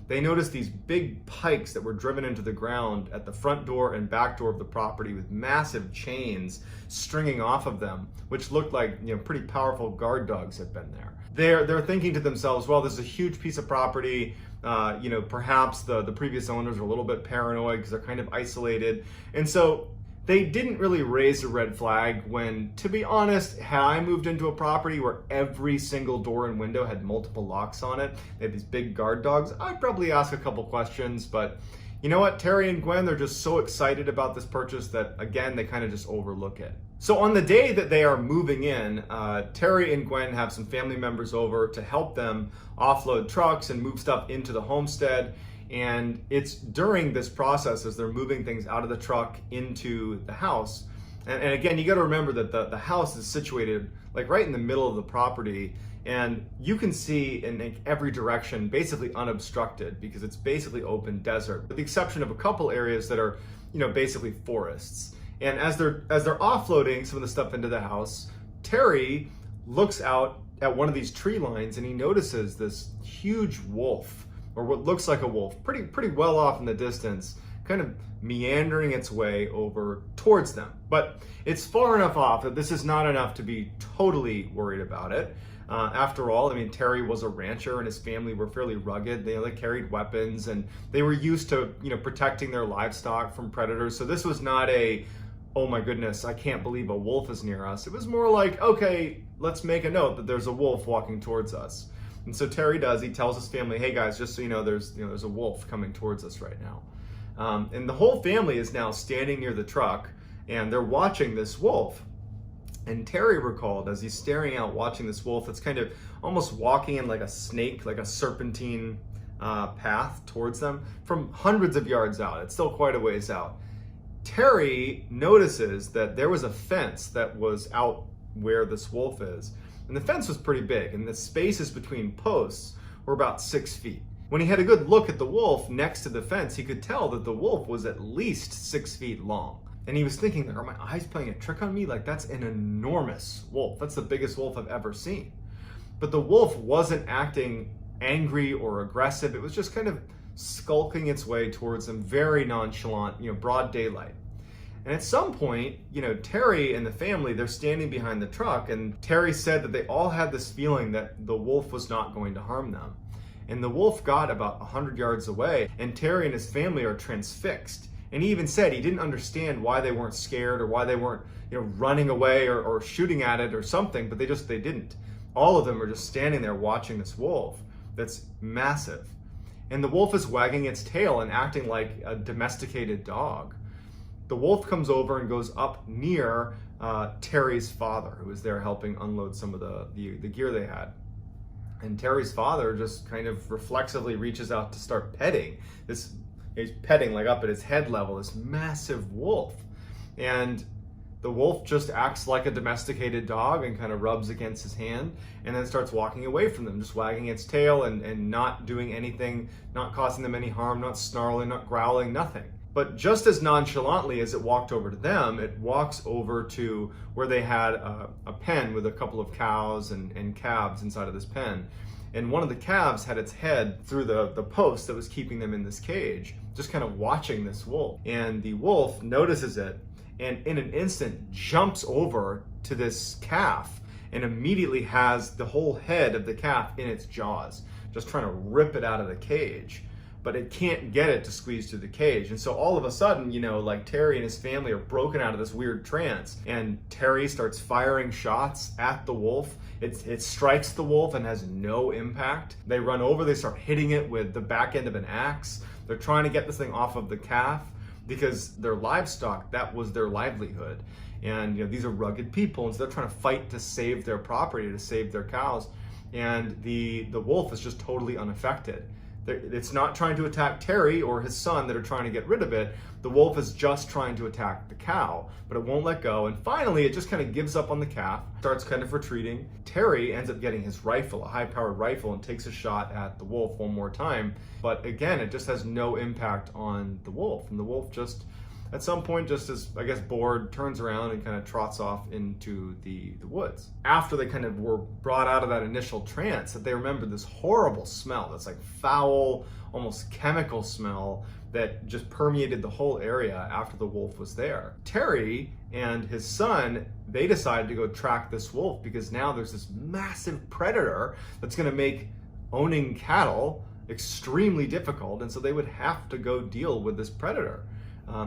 They noticed these big pikes that were driven into the ground at the front door and back door of the property with massive chains stringing off of them, which looked like pretty powerful guard dogs had been there. They're thinking to themselves, well, this is a huge piece of property. Perhaps the previous owners are a little bit paranoid because they're kind of isolated. And so they didn't really raise a red flag when, to be honest, had I moved into a property where every single door and window had multiple locks on it, they had these big guard dogs, I'd probably ask a couple questions. But you know what? Terry and Gwen, they're just so excited about this purchase that, again, they kind of just overlook it. So on the day that they are moving in, Terry and Gwen have some family members over to help them offload trucks and move stuff into the homestead. And it's during this process, as they're moving things out of the truck into the house. And again, you got to remember that the house is situated like right in the middle of the property, and you can see in every direction basically unobstructed because it's basically open desert, with the exception of a couple areas that are basically forests. And as they're offloading some of the stuff into the house, Terry looks out at one of these tree lines and he notices this huge wolf, or what looks like a wolf, pretty well off in the distance, kind of meandering its way over towards them. But it's far enough off that this is not enough to be totally worried about it. After all, Terry was a rancher and his family were fairly rugged. They carried weapons and they were used to protecting their livestock from predators. So this was not a, oh my goodness, I can't believe a wolf is near us. It was more like, okay, let's make a note that there's a wolf walking towards us. And so Terry he tells his family, hey guys, just so you know, there's a wolf coming towards us right now. And the whole family is now standing near the truck and they're watching this wolf. And Terry recalled, as he's staring out watching this wolf that's kind of almost walking in like a snake, like a serpentine path towards them from hundreds of yards out. It's still quite a ways out. Terry notices that there was a fence that was out where this wolf is. And the fence was pretty big, and the spaces between posts were about 6 feet. When he had a good look at the wolf next to the fence, he could tell that the wolf was at least 6 feet long. And he was thinking, are my eyes playing a trick on me? Like, that's an enormous wolf. That's the biggest wolf I've ever seen. But the wolf wasn't acting angry or aggressive. It was just kind of skulking its way towards him, very nonchalant, broad daylight. And at some point, Terry and the family, they're standing behind the truck, and Terry said that they all had this feeling that the wolf was not going to harm them. And the wolf got about 100 yards away, and Terry and his family are transfixed. And he even said he didn't understand why they weren't scared or why they weren't, running away or shooting at it or something, but they didn't. All of them are just standing there watching this wolf that's massive. And the wolf is wagging its tail and acting like a domesticated dog. The wolf comes over and goes up near Terry's father, who was there helping unload some of the gear they had. And Terry's father just kind of reflexively reaches out to start petting this. He's petting like up at his head level, this massive wolf. And the wolf just acts like a domesticated dog and kind of rubs against his hand and then starts walking away from them, just wagging its tail and not doing anything, not causing them any harm, not snarling, not growling, nothing. But just as nonchalantly as it walked over to them, it walks over to where they had a pen with a couple of cows and calves inside of this pen. And one of the calves had its head through the post that was keeping them in this cage, just kind of watching this wolf. And the wolf notices it and in an instant jumps over to this calf and immediately has the whole head of the calf in its jaws, just trying to rip it out of the cage. But it can't get it to squeeze through the cage. And so all of a sudden, like Terry and his family are broken out of this weird trance, and Terry starts firing shots at the wolf. It strikes the wolf and has no impact. They run over, they start hitting it with the back end of an axe. They're trying to get this thing off of the calf because their livestock, that was their livelihood. And these are rugged people, and so they're trying to fight to save their property, to save their cows. And the wolf is just totally unaffected. It's not trying to attack Terry or his son that are trying to get rid of it. The wolf is just trying to attack the cow, but it won't let go. And finally, it just kind of gives up on the calf, starts kind of retreating. Terry ends up getting his rifle, a high-powered rifle, and takes a shot at the wolf one more time. But again, it just has no impact on the wolf. And the wolf just, at some point, just as, I guess, bored, turns around and kind of trots off into the woods. After they kind of were brought out of that initial trance, that they remembered this horrible smell, that's like foul, almost chemical smell that just permeated the whole area after the wolf was there. Terry and his son, they decided to go track this wolf because now there's this massive predator that's gonna make owning cattle extremely difficult, and so they would have to go deal with this predator.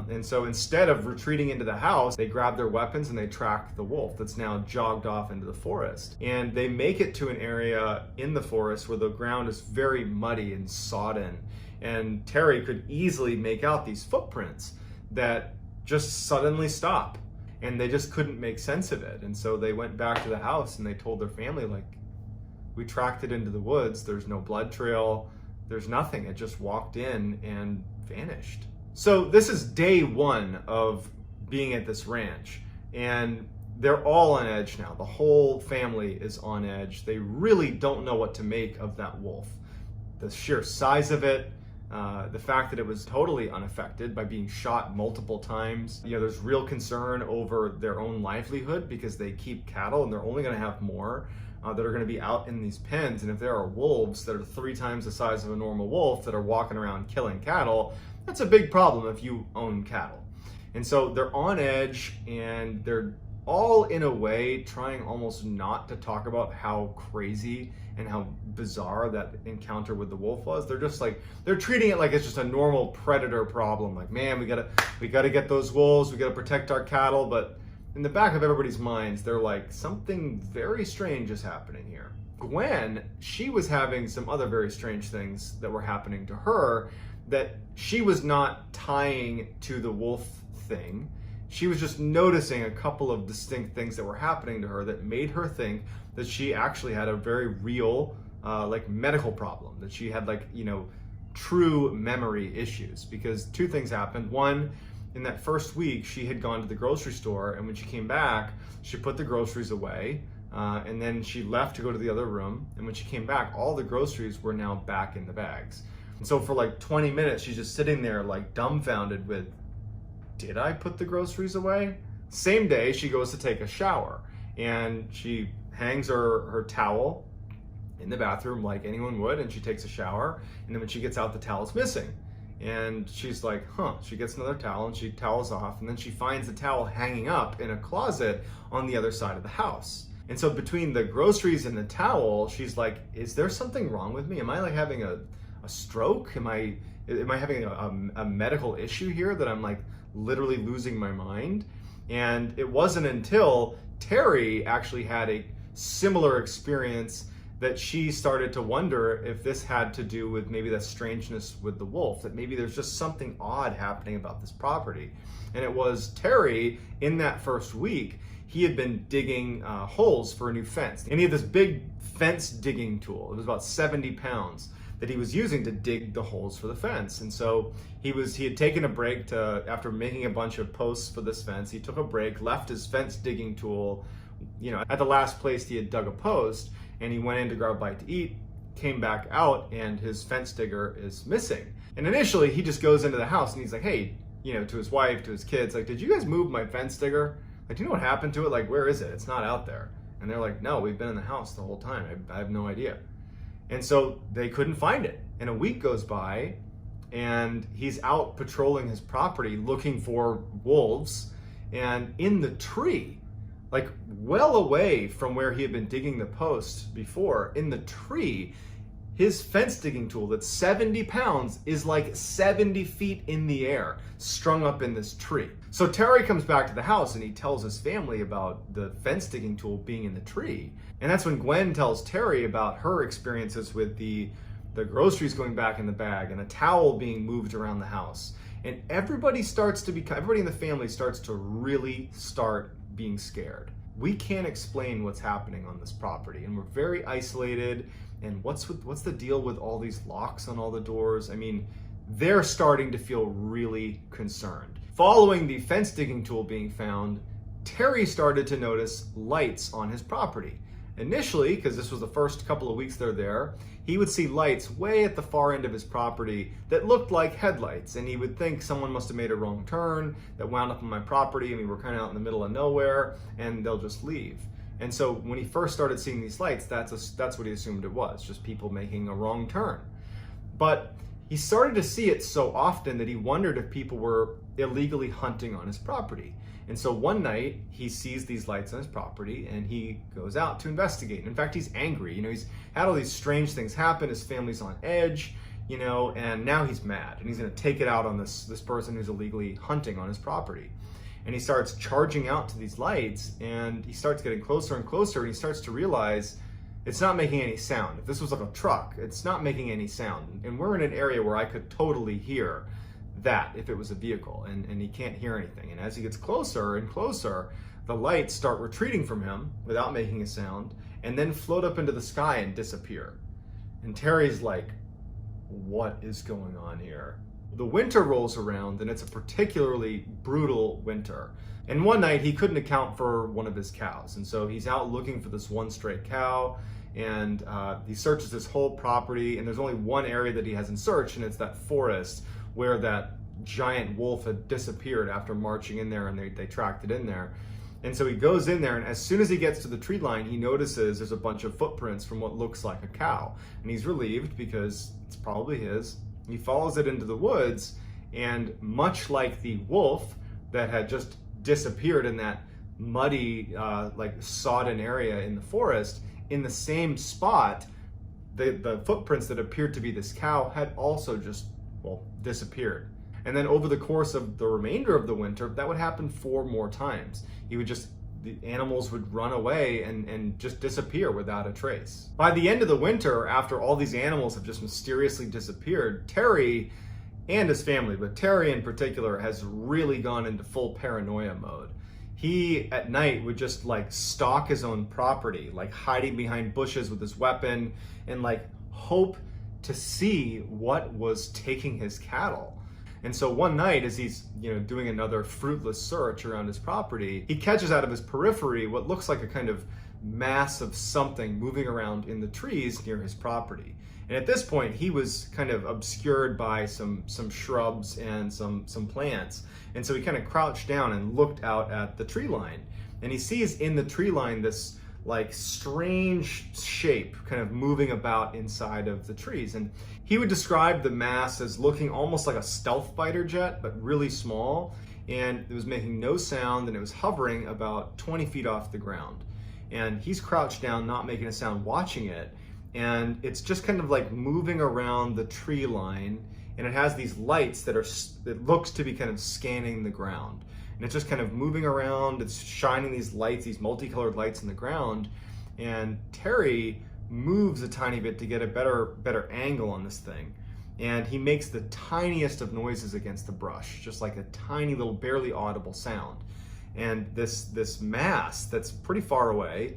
And so instead of retreating into the house, they grab their weapons and they track the wolf that's now jogged off into the forest. And they make it to an area in the forest where the ground is very muddy and sodden. And Terry could easily make out these footprints that just suddenly stop. And they just couldn't make sense of it. And so they went back to the house and they told their family, like, we tracked it into the woods. There's no blood trail. There's nothing. It just walked in and vanished. So this is day one of being at this ranch, and they're all on edge now. The whole family is on edge. They really don't know what to make of that wolf. The sheer size of it, the fact that it was totally unaffected by being shot multiple times. There's real concern over their own livelihood because they keep cattle and they're only going to have more that are going to be out in these pens. And if there are wolves that are 3 times the size of a normal wolf that are walking around killing cattle, that's a big problem if you own cattle. And so they're on edge, and they're all in a way trying almost not to talk about how crazy and how bizarre that encounter with the wolf was. They're just like, they're treating it like it's just a normal predator problem. Like, man, we gotta get those wolves, we gotta protect our cattle. But in the back of everybody's minds, they're like, something very strange is happening here. Gwen, she was having some other very strange things that were happening to her that she was not tying to the wolf thing. She was just noticing a couple of distinct things that were happening to her that made her think that she actually had a very real medical problem, that she had true memory issues. Because 2 things happened. One, in that first week, she had gone to the grocery store, and when she came back, she put the groceries away, and then she left to go to the other room, and when she came back, all the groceries were now back in the bags. And so for like 20 minutes, she's just sitting there like dumbfounded with, did I put the groceries away? Same day, she goes to take a shower, and she hangs her towel in the bathroom like anyone would, and she takes a shower, and then when she gets out, the towel's missing. And she's like, huh, she gets another towel and she towels off, and then she finds the towel hanging up in a closet on the other side of the house. And so between the groceries and the towel, she's like, is there something wrong with me? Am I like having a stroke? Am I having a medical issue here that I'm like literally losing my mind? And it wasn't until Terry actually had a similar experience that she started to wonder if this had to do with maybe that strangeness with the wolf, that maybe there's just something odd happening about this property. And it was Terry, in that first week, he had been digging holes for a new fence. And he had this big fence digging tool. It was about 70 pounds that he was using to dig the holes for the fence. And so he had taken a break after making a bunch of posts for this fence, he took a break, left his fence digging tool, at the last place he had dug a post, and he went in to grab a bite to eat, came back out, and his fence digger is missing. And initially, he just goes into the house and he's like, hey, to his wife, to his kids, like, did you guys move my fence digger? Like, do you know what happened to it? Like, where is it? It's not out there. And they're like, no, we've been in the house the whole time. I have no idea. And so they couldn't find it. And a week goes by, and he's out patrolling his property looking for wolves, and in the tree, like well away from where he had been digging the post before, in the tree, his fence digging tool that's 70 pounds is like 70 feet in the air, strung up in this tree. So Terry comes back to the house and he tells his family about the fence digging tool being in the tree. And that's when Gwen tells Terry about her experiences with the groceries going back in the bag and a towel being moved around the house. And everybody in the family starts to really start being scared. We can't explain what's happening on this property, and we're very isolated. And what's the deal with all these locks on all the doors? I mean, they're starting to feel really concerned. Following the fence digging tool being found, Terry started to notice lights on his property. Initially, because this was the first couple of weeks they're there, he would see lights way at the far end of his property that looked like headlights, and he would think someone must have made a wrong turn that wound up on my property, and we were kind of out in the middle of nowhere, and they'll just leave. And so when he first started seeing these lights, that's what he assumed it was, just people making a wrong turn. But he started to see it so often that he wondered if people were illegally hunting on his property. And so one night he sees these lights on his property and he goes out to investigate. In fact, he's angry. He's had all these strange things happen. His family's on edge, and now he's mad and he's going to take it out on this person who's illegally hunting on his property. And he starts charging out to these lights, and he starts getting closer and closer, and he starts to realize it's not making any sound. If this was like a truck, it's not making any sound. And we're in an area where I could totally hear that if it was a vehicle, and he can't hear anything. And as he gets closer and closer, the lights start retreating from him without making a sound, and then float up into the sky and disappear. And Terry's like, what is going on here? The winter rolls around, and it's a particularly brutal winter. And one night he couldn't account for one of his cows, and so he's out looking for this one stray cow, and he searches his whole property, and there's only one area that he hasn't searched, and it's that forest where that giant wolf had disappeared after marching in there, and they tracked it in there. And so he goes in there, and as soon as he gets to the tree line, he notices there's a bunch of footprints from what looks like a cow. And he's relieved because it's probably his. He follows it into the woods, and much like the wolf that had just disappeared in that muddy, sodden area in the forest, in the same spot, the footprints that appeared to be this cow had also just, disappeared. And then over the course of the remainder of the winter, that would happen 4 more times. The animals would run away and just disappear without a trace. By the end of the winter, after all these animals have just mysteriously disappeared, Terry and his family, but Terry in particular, has really gone into full paranoia mode. He, at night, would just stalk his own property, hiding behind bushes with his weapon, and hope to see what was taking his cattle. And so one night, as he's doing another fruitless search around his property, he catches out of his periphery what looks like a kind of mass of something moving around in the trees near his property. And at this point, he was kind of obscured by some shrubs and some plants. And so he kind of crouched down and looked out at the tree line. And he sees in the tree line this like strange shape kind of moving about inside of the trees. And he would describe the mass as looking almost like a stealth fighter jet, but really small. And it was making no sound, and it was hovering about 20 feet off the ground. And he's crouched down, not making a sound, watching it. And it's just kind of like moving around the tree line. And it has these lights that looks to be kind of scanning the ground. And it's just kind of moving around. It's shining these lights, these multicolored lights in the ground. And Terry moves a tiny bit to get a better angle on this thing. And he makes the tiniest of noises against the brush, just like a tiny little, barely audible sound. And this mass that's pretty far away,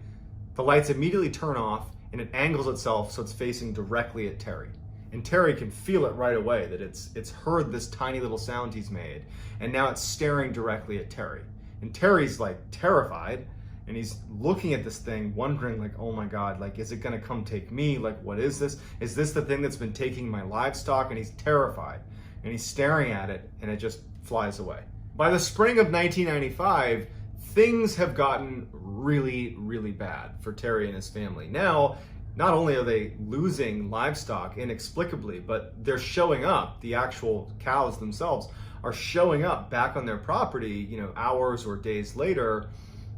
the lights immediately turn off, and it angles itself so it's facing directly at Terry. And Terry can feel it right away that it's heard this tiny little sound he's made, and now it's staring directly at Terry. And Terry's like terrified, and he's looking at this thing, wondering like, oh my God, like, is it gonna come take me? Like, what is this? Is this the thing that's been taking my livestock? And he's terrified, and he's staring at it, and it just flies away. By the spring of 1995, things have gotten really, really bad for Terry and his family. Now, not only are they losing livestock inexplicably, but they're showing up, the actual cows themselves are showing up back on their property, hours or days later,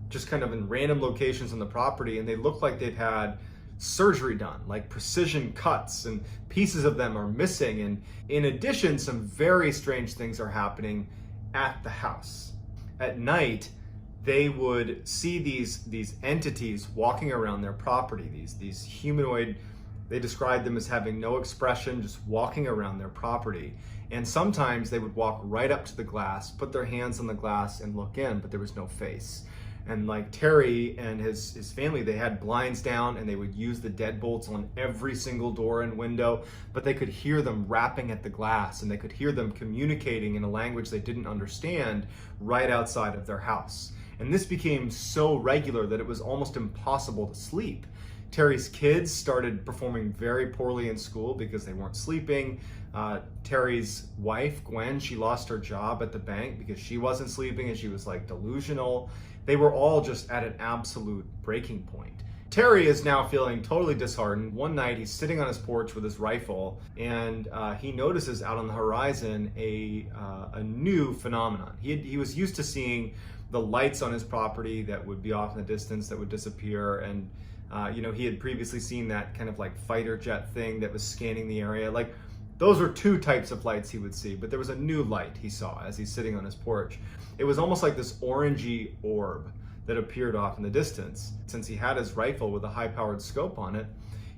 just kind of in random locations on the property, and they look like they've had surgery done, like precision cuts, and pieces of them are missing. And in addition, some very strange things are happening at the house. At night, they would see these entities walking around their property, these humanoid, they described them as having no expression, just walking around their property. And sometimes they would walk right up to the glass, put their hands on the glass and look in, but there was no face. And like Terry and his family, they had blinds down, and they would use the deadbolts on every single door and window, but they could hear them rapping at the glass, and they could hear them communicating in a language they didn't understand right outside of their house. And this became so regular that it was almost impossible to sleep. Terry's kids started performing very poorly in school because they weren't sleeping. Terry's wife, Gwen, she lost her job at the bank because she wasn't sleeping, and she was like delusional. They were all just at an absolute breaking point. Terry is now feeling totally disheartened. One night he's sitting on his porch with his rifle, and he notices out on the horizon a new phenomenon. He was used to seeing the lights on his property that would be off in the distance that would disappear, and he had previously seen that kind of like fighter jet thing that was scanning the area. Like, those were two types of lights he would see, but there was a new light he saw as he's sitting on his porch. It was almost like this orangey orb that appeared off in the distance. Since he had his rifle with a high-powered scope on it,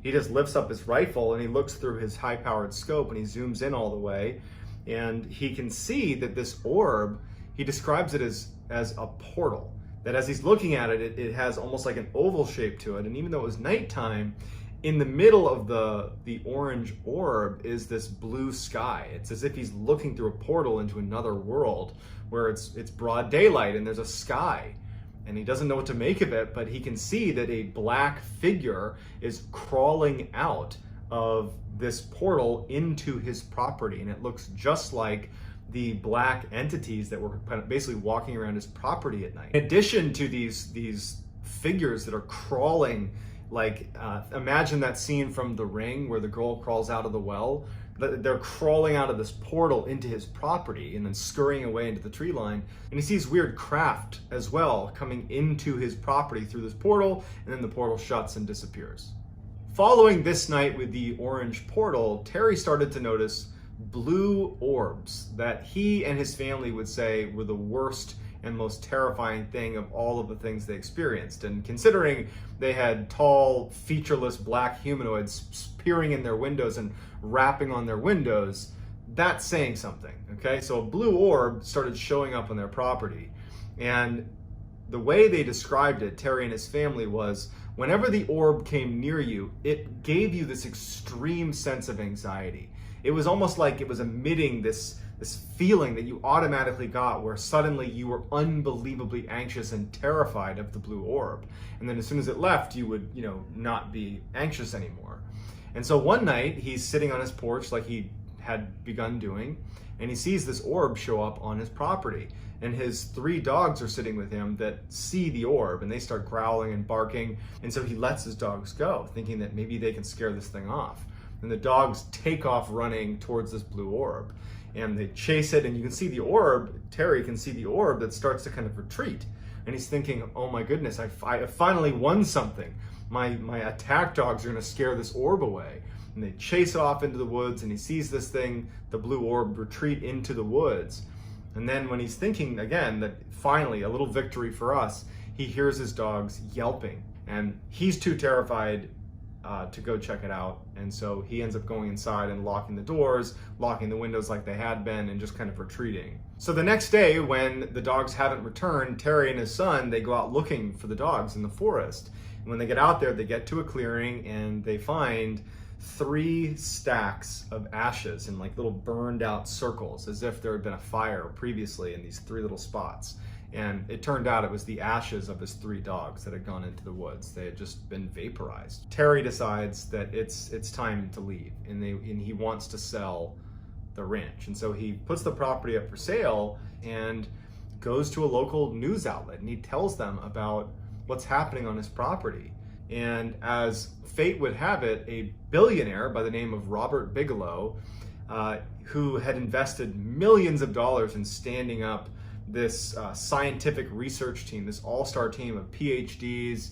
he just lifts up his rifle and he looks through his high-powered scope, and he zooms in all the way, and he can see that this orb, he describes it as a portal. That as he's looking at it, it has almost like an oval shape to it, and even though it was nighttime, in the middle of the orange orb is this blue sky. It's as if he's looking through a portal into another world where it's broad daylight and there's a sky. And he doesn't know what to make of it, but he can see that a black figure is crawling out of this portal into his property. And it looks just like the black entities that were basically walking around his property at night. In addition to these figures that are crawling, like imagine that scene from The Ring where the girl crawls out of the well. They're crawling out of this portal into his property and then scurrying away into the tree line. And he sees weird craft as well coming into his property through this portal, and then the portal shuts and disappears. Following this night with the orange portal, Terry started to notice blue orbs that he and his family would say were the worst and most terrifying thing of all of the things they experienced. And considering they had tall, featureless black humanoids peering in their windows and rapping on their windows, that's saying something, okay? So a blue orb started showing up on their property. And the way they described it, Terry and his family, was whenever the orb came near you, it gave you this extreme sense of anxiety. it was almost like it was emitting this feeling that you automatically got, where suddenly you were unbelievably anxious and terrified of the blue orb. And then as soon as it left, you would, not be anxious anymore. And so one night he's sitting on his porch like he had begun doing, and he sees this orb show up on his property. And his 3 dogs are sitting with him that see the orb, and they start growling and barking. And so he lets his dogs go, thinking that maybe they can scare this thing off. And the dogs take off running towards this blue orb. And they chase it, and you can see the orb, Terry can see the orb that starts to kind of retreat. And he's thinking, oh my goodness, I finally won something. My attack dogs are gonna scare this orb away. And they chase off into the woods, and he sees this thing, the blue orb, retreat into the woods. And then when he's thinking again that finally a little victory for us, he hears his dogs yelping. And he's too terrified to go check it out. And so he ends up going inside and locking the doors, locking the windows like they had been, and just kind of retreating. So the next day, when the dogs haven't returned, Terry and his son, they go out looking for the dogs in the forest. And when they get out there, they get to a clearing, and they find 3 stacks of ashes in like little burned out circles, as if there had been a fire previously in these 3 little spots. And it turned out it was the ashes of his 3 dogs that had gone into the woods. They had just been vaporized. Terry decides that it's time to leave, and he wants to sell the ranch. And so he puts the property up for sale and goes to a local news outlet, and he tells them about what's happening on his property. And as fate would have it, a billionaire by the name of Robert Bigelow, who had invested millions of dollars in standing up this scientific research team, this all-star team of PhDs,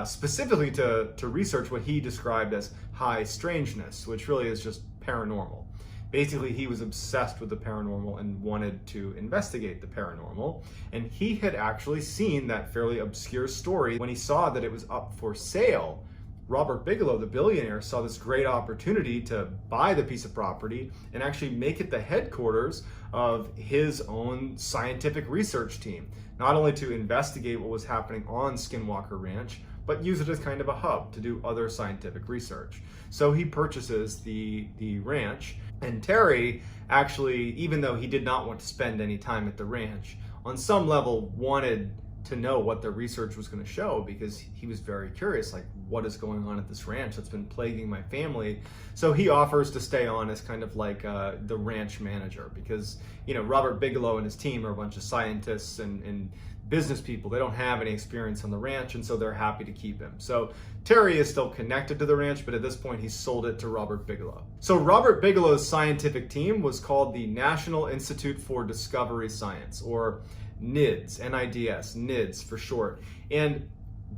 specifically to research what he described as high strangeness, which really is just paranormal. Basically, he was obsessed with the paranormal and wanted to investigate the paranormal. And he had actually seen that fairly obscure story. When he saw that it was up for sale, Robert Bigelow, the billionaire, saw this great opportunity to buy the piece of property and actually make it the headquarters of his own scientific research team. Not only to investigate what was happening on Skinwalker Ranch, but use it as kind of a hub to do other scientific research. So he purchases the ranch, and Terry actually, even though he did not want to spend any time at the ranch, on some level wanted to know what the research was going to show, because he was very curious, like, what is going on at this ranch that's been plaguing my family. So he offers to stay on as kind of like the ranch manager, because Robert Bigelow and his team are a bunch of scientists and business people. They don't have any experience on the ranch, and so they're happy to keep him. So Terry is still connected to the ranch, but at this point he's sold it to Robert Bigelow. So Robert Bigelow's scientific team was called the National Institute for Discovery Science, or NIDS, N-I-D-S, NIDS for short. And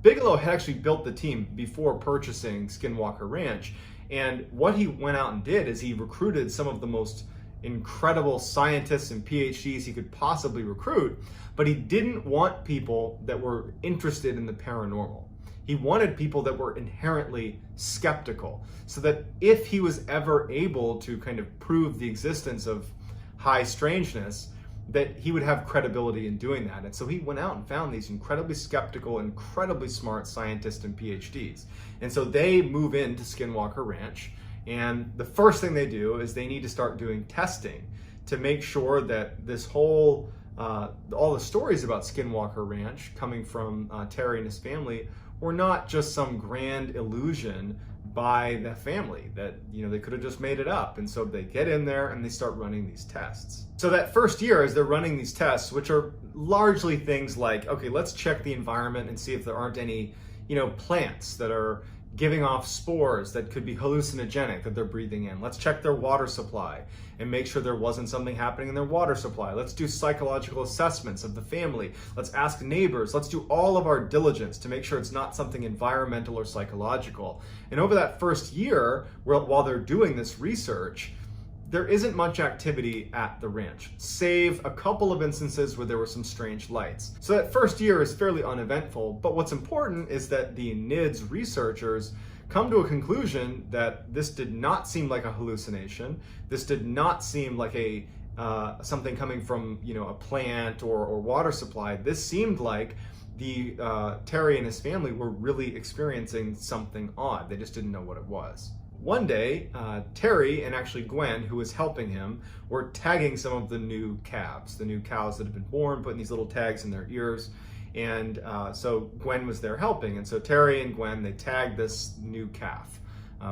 Bigelow had actually built the team before purchasing Skinwalker Ranch. And what he went out and did is he recruited some of the most incredible scientists and PhDs he could possibly recruit, but he didn't want people that were interested in the paranormal. He wanted people that were inherently skeptical, so that if he was ever able to kind of prove the existence of high strangeness, that he would have credibility in doing that. And so he went out and found these incredibly skeptical, incredibly smart scientists and PhDs. And so they move into Skinwalker Ranch, and the first thing they do is they need to start doing testing to make sure that this whole, all the stories about Skinwalker Ranch coming from Terry and his family were not just some grand illusion by the family, that they could have just made it up. And so they get in there and they start running these tests. So that first year, as they're running these tests, which are largely things like, okay, let's check the environment and see if there aren't any plants that are giving off spores that could be hallucinogenic that they're breathing in. Let's check their water supply and make sure there wasn't something happening in their water supply. Let's do psychological assessments of the family. Let's ask neighbors. Let's do all of our diligence to make sure it's not something environmental or psychological. And over that first year, while they're doing this research, there isn't much activity at the ranch, save a couple of instances where there were some strange lights. So that first year is fairly uneventful, but what's important is that the NIDS researchers come to a conclusion that this did not seem like a hallucination. This did not seem like a something coming from a plant or water supply. This seemed like the Terry and his family were really experiencing something odd. They just didn't know what it was. one day, Terry and actually Gwen, who was helping him, were tagging some of the new calves, the new cows that had been born, putting these little tags in their ears. And so Gwen was there helping. And so Terry and Gwen, they tagged this new calf,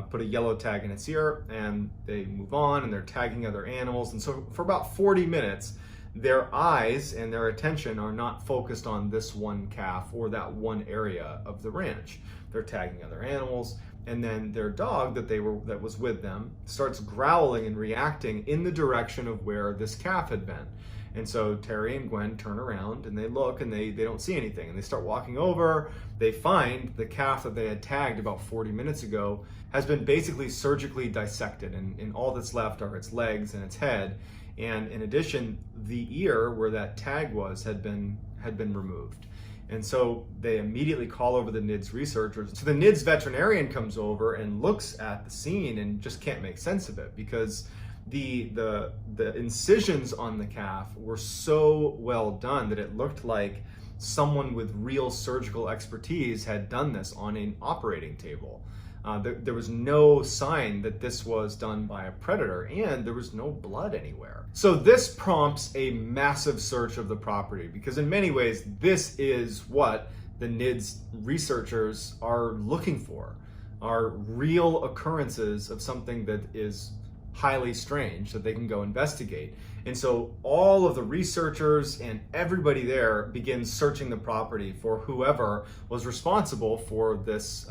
put a yellow tag in its ear, and they move on and they're tagging other animals. And so for about 40 minutes, their eyes and their attention are not focused on this one calf or that one area of the ranch. They're tagging other animals, and then their dog that was with them starts growling and reacting in the direction of where this calf had been. And so Terry and Gwen turn around and they look and they don't see anything, and they start walking over. They find the calf that they had tagged about 40 minutes ago has been basically surgically dissected, and all that's left are its legs and its head. And in addition, the ear where that tag was had been removed. And so they immediately call over the NIDS researchers. So the NIDS veterinarian comes over and looks at the scene and just can't make sense of it, because the incisions on the calf were so well done that it looked like someone with real surgical expertise had done this on an operating table. There was no sign that this was done by a predator, and there was no blood anywhere. So this prompts a massive search of the property, because in many ways, this is what the NIDS researchers are looking for, are real occurrences of something that is highly strange that they can go investigate. And so all of the researchers and everybody there begins searching the property for whoever was responsible for this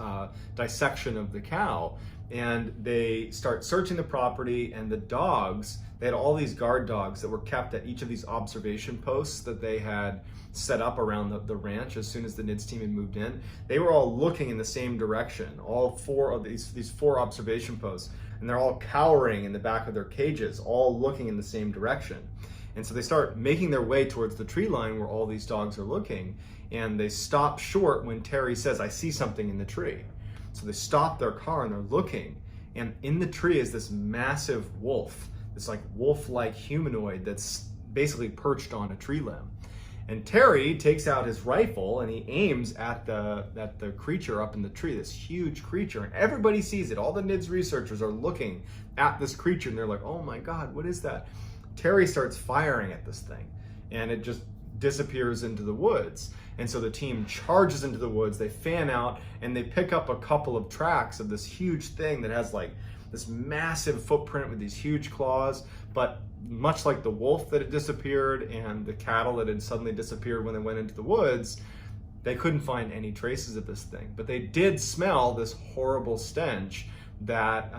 dissection of the cow. And they start searching the property, and the dogs, they had all these guard dogs that were kept at each of these observation posts that they had set up around the ranch as soon as the NIDS team had moved in. They were all looking in the same direction, all four of these four observation posts. And they're all cowering in the back of their cages, all looking in the same direction. And so they start making their way towards the tree line where all these dogs are looking, and they stop short when Terry says, "I see something in the tree." So they stop their car and they're looking, and in the tree is this massive wolf, this like wolf-like humanoid that's basically perched on a tree limb. And Terry takes out his rifle and he aims at the creature up in the tree, this huge creature, and everybody sees it. All the NIDS researchers are looking at this creature and they're like, "Oh my God, what is that?" Terry starts firing at this thing and it just disappears into the woods. And so the team charges into the woods, they fan out, and they pick up a couple of tracks of this huge thing that has like this massive footprint with these huge claws. But much like the wolf that had disappeared and the cattle that had suddenly disappeared when they went into the woods, they couldn't find any traces of this thing. But they did smell this horrible stench that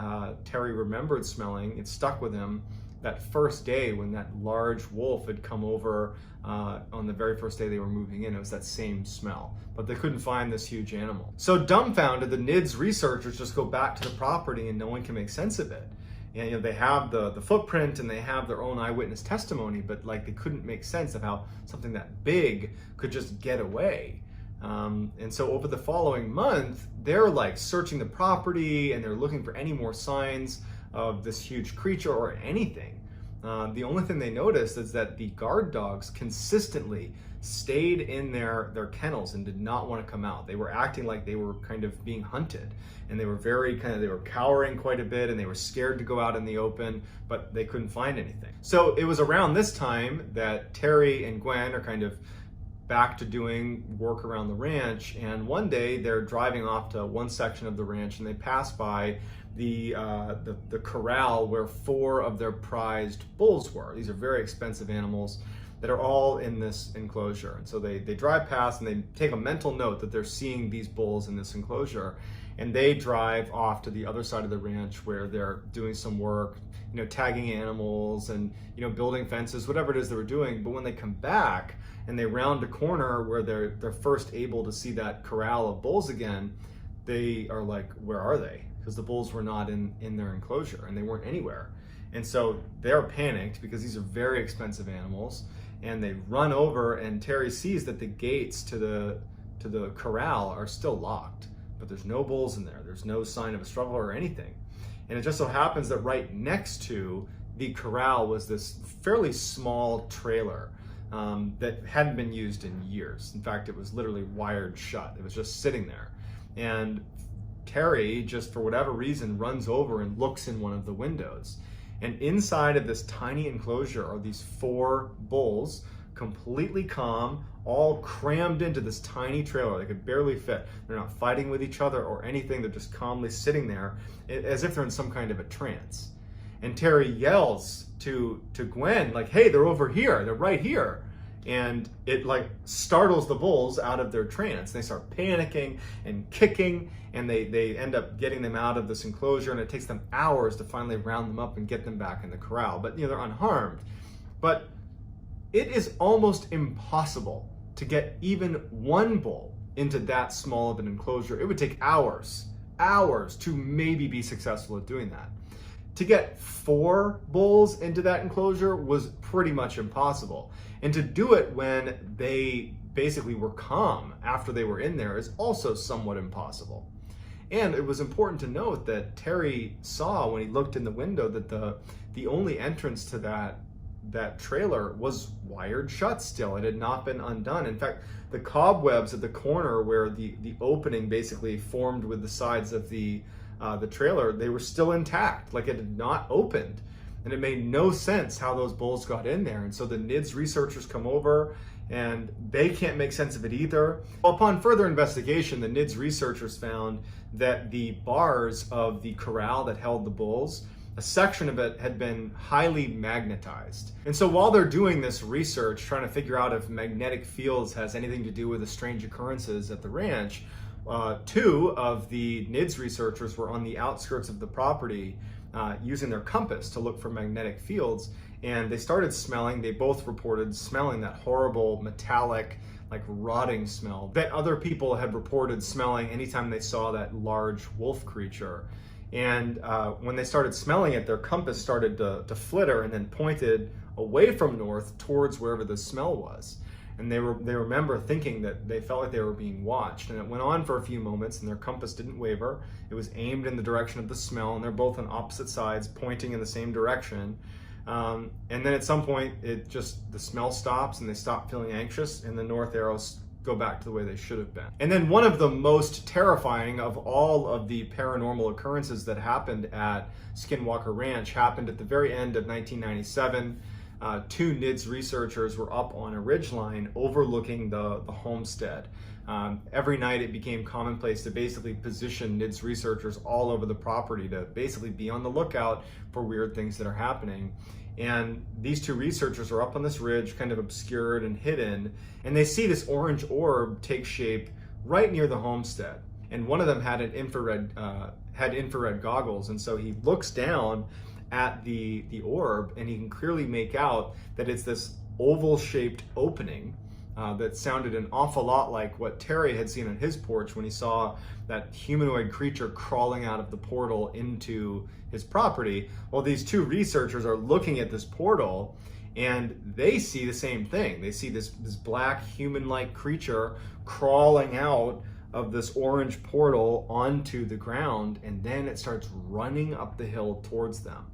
Terry remembered smelling. It stuck with him that first day when that large wolf had come over on the very first day they were moving in. It was that same smell, but they couldn't find this huge animal. So dumbfounded, the NIDS researchers just go back to the property and no one can make sense of it. And they have the footprint and they have their own eyewitness testimony, but like they couldn't make sense of how something that big could just get away. And so over the following month, they're like searching the property and they're looking for any more signs of this huge creature or anything. The only thing they noticed is that the guard dogs consistently stayed in their kennels and did not want to come out. They were acting like they were kind of being hunted, and they were they were cowering quite a bit, and they were scared to go out in the open, but they couldn't find anything. So it was around this time that Terry and Gwen are kind of back to doing work around the ranch, and one day they're driving off to one section of the ranch and they pass by the corral where 4 of their prized bulls were. These are very expensive animals that are all in this enclosure. And so they drive past and they take a mental note that they're seeing these bulls in this enclosure, and they drive off to the other side of the ranch where they're doing some work, tagging animals and, building fences, whatever it is they were doing. But when they come back and they round a corner where they're first able to see that corral of bulls again, they are like, where are they? Because the bulls were not in their enclosure and they weren't anywhere. And so they're panicked because these are very expensive animals, and they run over, and Terry sees that the gates to the corral are still locked, but there's no bulls in there. There's no sign of a struggle or anything. And it just so happens that right next to the corral was this fairly small trailer that hadn't been used in years. In fact, it was literally wired shut. It was just sitting there. And Terry, just for whatever reason, runs over and looks in one of the windows. And inside of this tiny enclosure are these 4 bulls, completely calm, all crammed into this tiny trailer. They could barely fit. They're not fighting with each other or anything. They're just calmly sitting there as if they're in some kind of a trance. And Terry yells to Gwen, like, hey, they're over here. They're right here. And it like startles the bulls out of their trance. They start panicking and kicking, and they end up getting them out of this enclosure, and it takes them hours to finally round them up and get them back in the corral. But they're unharmed. But it is almost impossible to get even one bull into that small of an enclosure. It would take hours to maybe be successful at doing that. To get 4 bulls into that enclosure was pretty much impossible. And to do it when they basically were calm after they were in there is also somewhat impossible. And it was important to note that Terry saw when he looked in the window that the only entrance to that trailer was wired shut still. It had not been undone. In fact, the cobwebs at the corner where the opening basically formed with the sides of the trailer, they were still intact, like it had not opened. And it made no sense how those bulls got in there. And so the NIDS researchers come over and they can't make sense of it either. Upon further investigation, the NIDS researchers found that the bars of the corral that held the bulls, a section of it had been highly magnetized. And so while they're doing this research, trying to figure out if magnetic fields has anything to do with the strange occurrences at the ranch, 2 of the NIDS researchers were on the outskirts of the property using their compass to look for magnetic fields, and they started smelling. They both reported smelling that horrible metallic, like rotting smell that other people had reported smelling anytime they saw that large wolf creature. And when they started smelling it, their compass started to flitter and then pointed away from north towards wherever the smell was. And they remember thinking that they felt like they were being watched. And it went on for a few moments, and their compass didn't waver. It was aimed in the direction of the smell, and they're both on opposite sides, pointing in the same direction. And then at some point, the smell stops, and they stop feeling anxious, and the north arrows go back to the way they should have been. And then one of the most terrifying of all of the paranormal occurrences that happened at Skinwalker Ranch happened at the very end of 1997. 2 NIDS researchers were up on a ridgeline overlooking the homestead. Every night it became commonplace to basically position NIDS researchers all over the property to basically be on the lookout for weird things that are happening. And these 2 researchers are up on this ridge, kind of obscured and hidden, and they see this orange orb take shape right near the homestead. And one of them had an infrared goggles, and so he looks down at the orb, and he can clearly make out that it's this oval-shaped opening that sounded an awful lot like what Terry had seen on his porch when he saw that humanoid creature crawling out of the portal into his property. Well, these 2 researchers are looking at this portal, and they see the same thing. They see this black human-like creature crawling out of this orange portal onto the ground, and then it starts running up the hill towards them.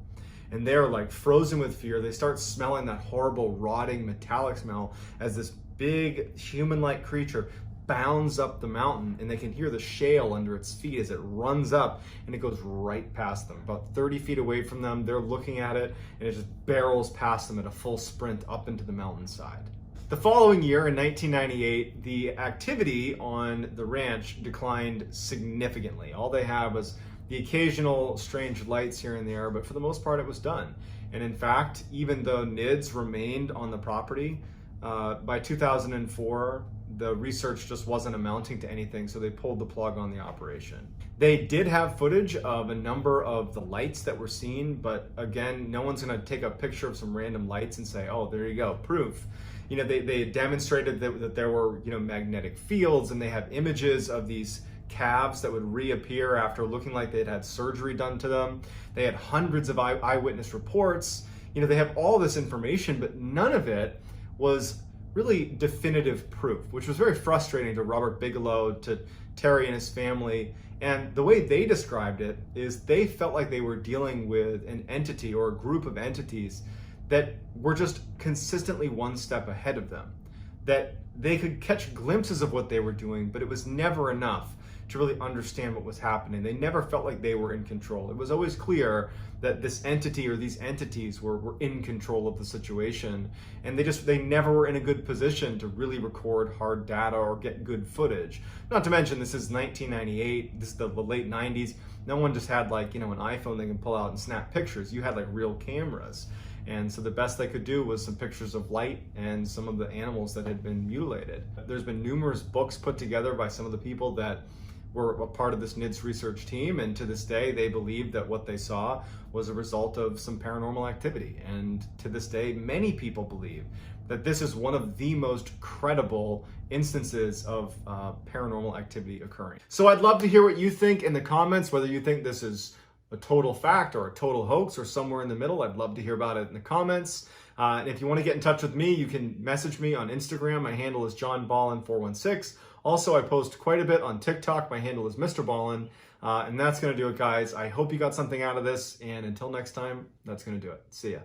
And they're like frozen with fear. They start smelling that horrible rotting metallic smell as this big human-like creature bounds up the mountain, and they can hear the shale under its feet as it runs up, and it goes right past them. About 30 feet away from them, they're looking at it, and it just barrels past them at a full sprint up into the mountainside. The following year, in 1998, the activity on the ranch declined significantly. All they have was the occasional strange lights here and there, but for the most part it was done. And in fact, even though NIDS remained on the property, by 2004, the research just wasn't amounting to anything, so they pulled the plug on the operation. They did have footage of a number of the lights that were seen, but again, no one's gonna take a picture of some random lights and say, oh, there you go, proof. They demonstrated that there were, magnetic fields, and they have images of these calves that would reappear after looking like they'd had surgery done to them. They had hundreds of eyewitness reports. They have all this information, but none of it was really definitive proof, which was very frustrating to Robert Bigelow, to Terry and his family. And the way they described it is they felt like they were dealing with an entity or a group of entities that were just consistently one step ahead of them, that they could catch glimpses of what they were doing, but it was never enough to really understand what was happening. They never felt like they were in control. It was always clear that this entity or these entities were in control of the situation, and they never were in a good position to really record hard data or get good footage. Not to mention, this is 1998, this is the late 90s. No one just had like, an iPhone they can pull out and snap pictures. You had like real cameras. And so the best they could do was some pictures of light and some of the animals that had been mutilated. There's been numerous books put together by some of the people that were a part of this NIDS research team, and to this day they believe that what they saw was a result of some paranormal activity. And to this day, many people believe that this is one of the most credible instances of paranormal activity occurring. So I'd love to hear what you think in the comments, whether you think this is a total fact or a total hoax or somewhere in the middle. I'd love to hear about it in the comments. And if you want to get in touch with me, you can message me on Instagram. My handle is JohnBallen416. Also, I post quite a bit on TikTok. My handle is MrBallen. And that's going to do it, guys. I hope you got something out of this. And until next time, that's going to do it. See ya.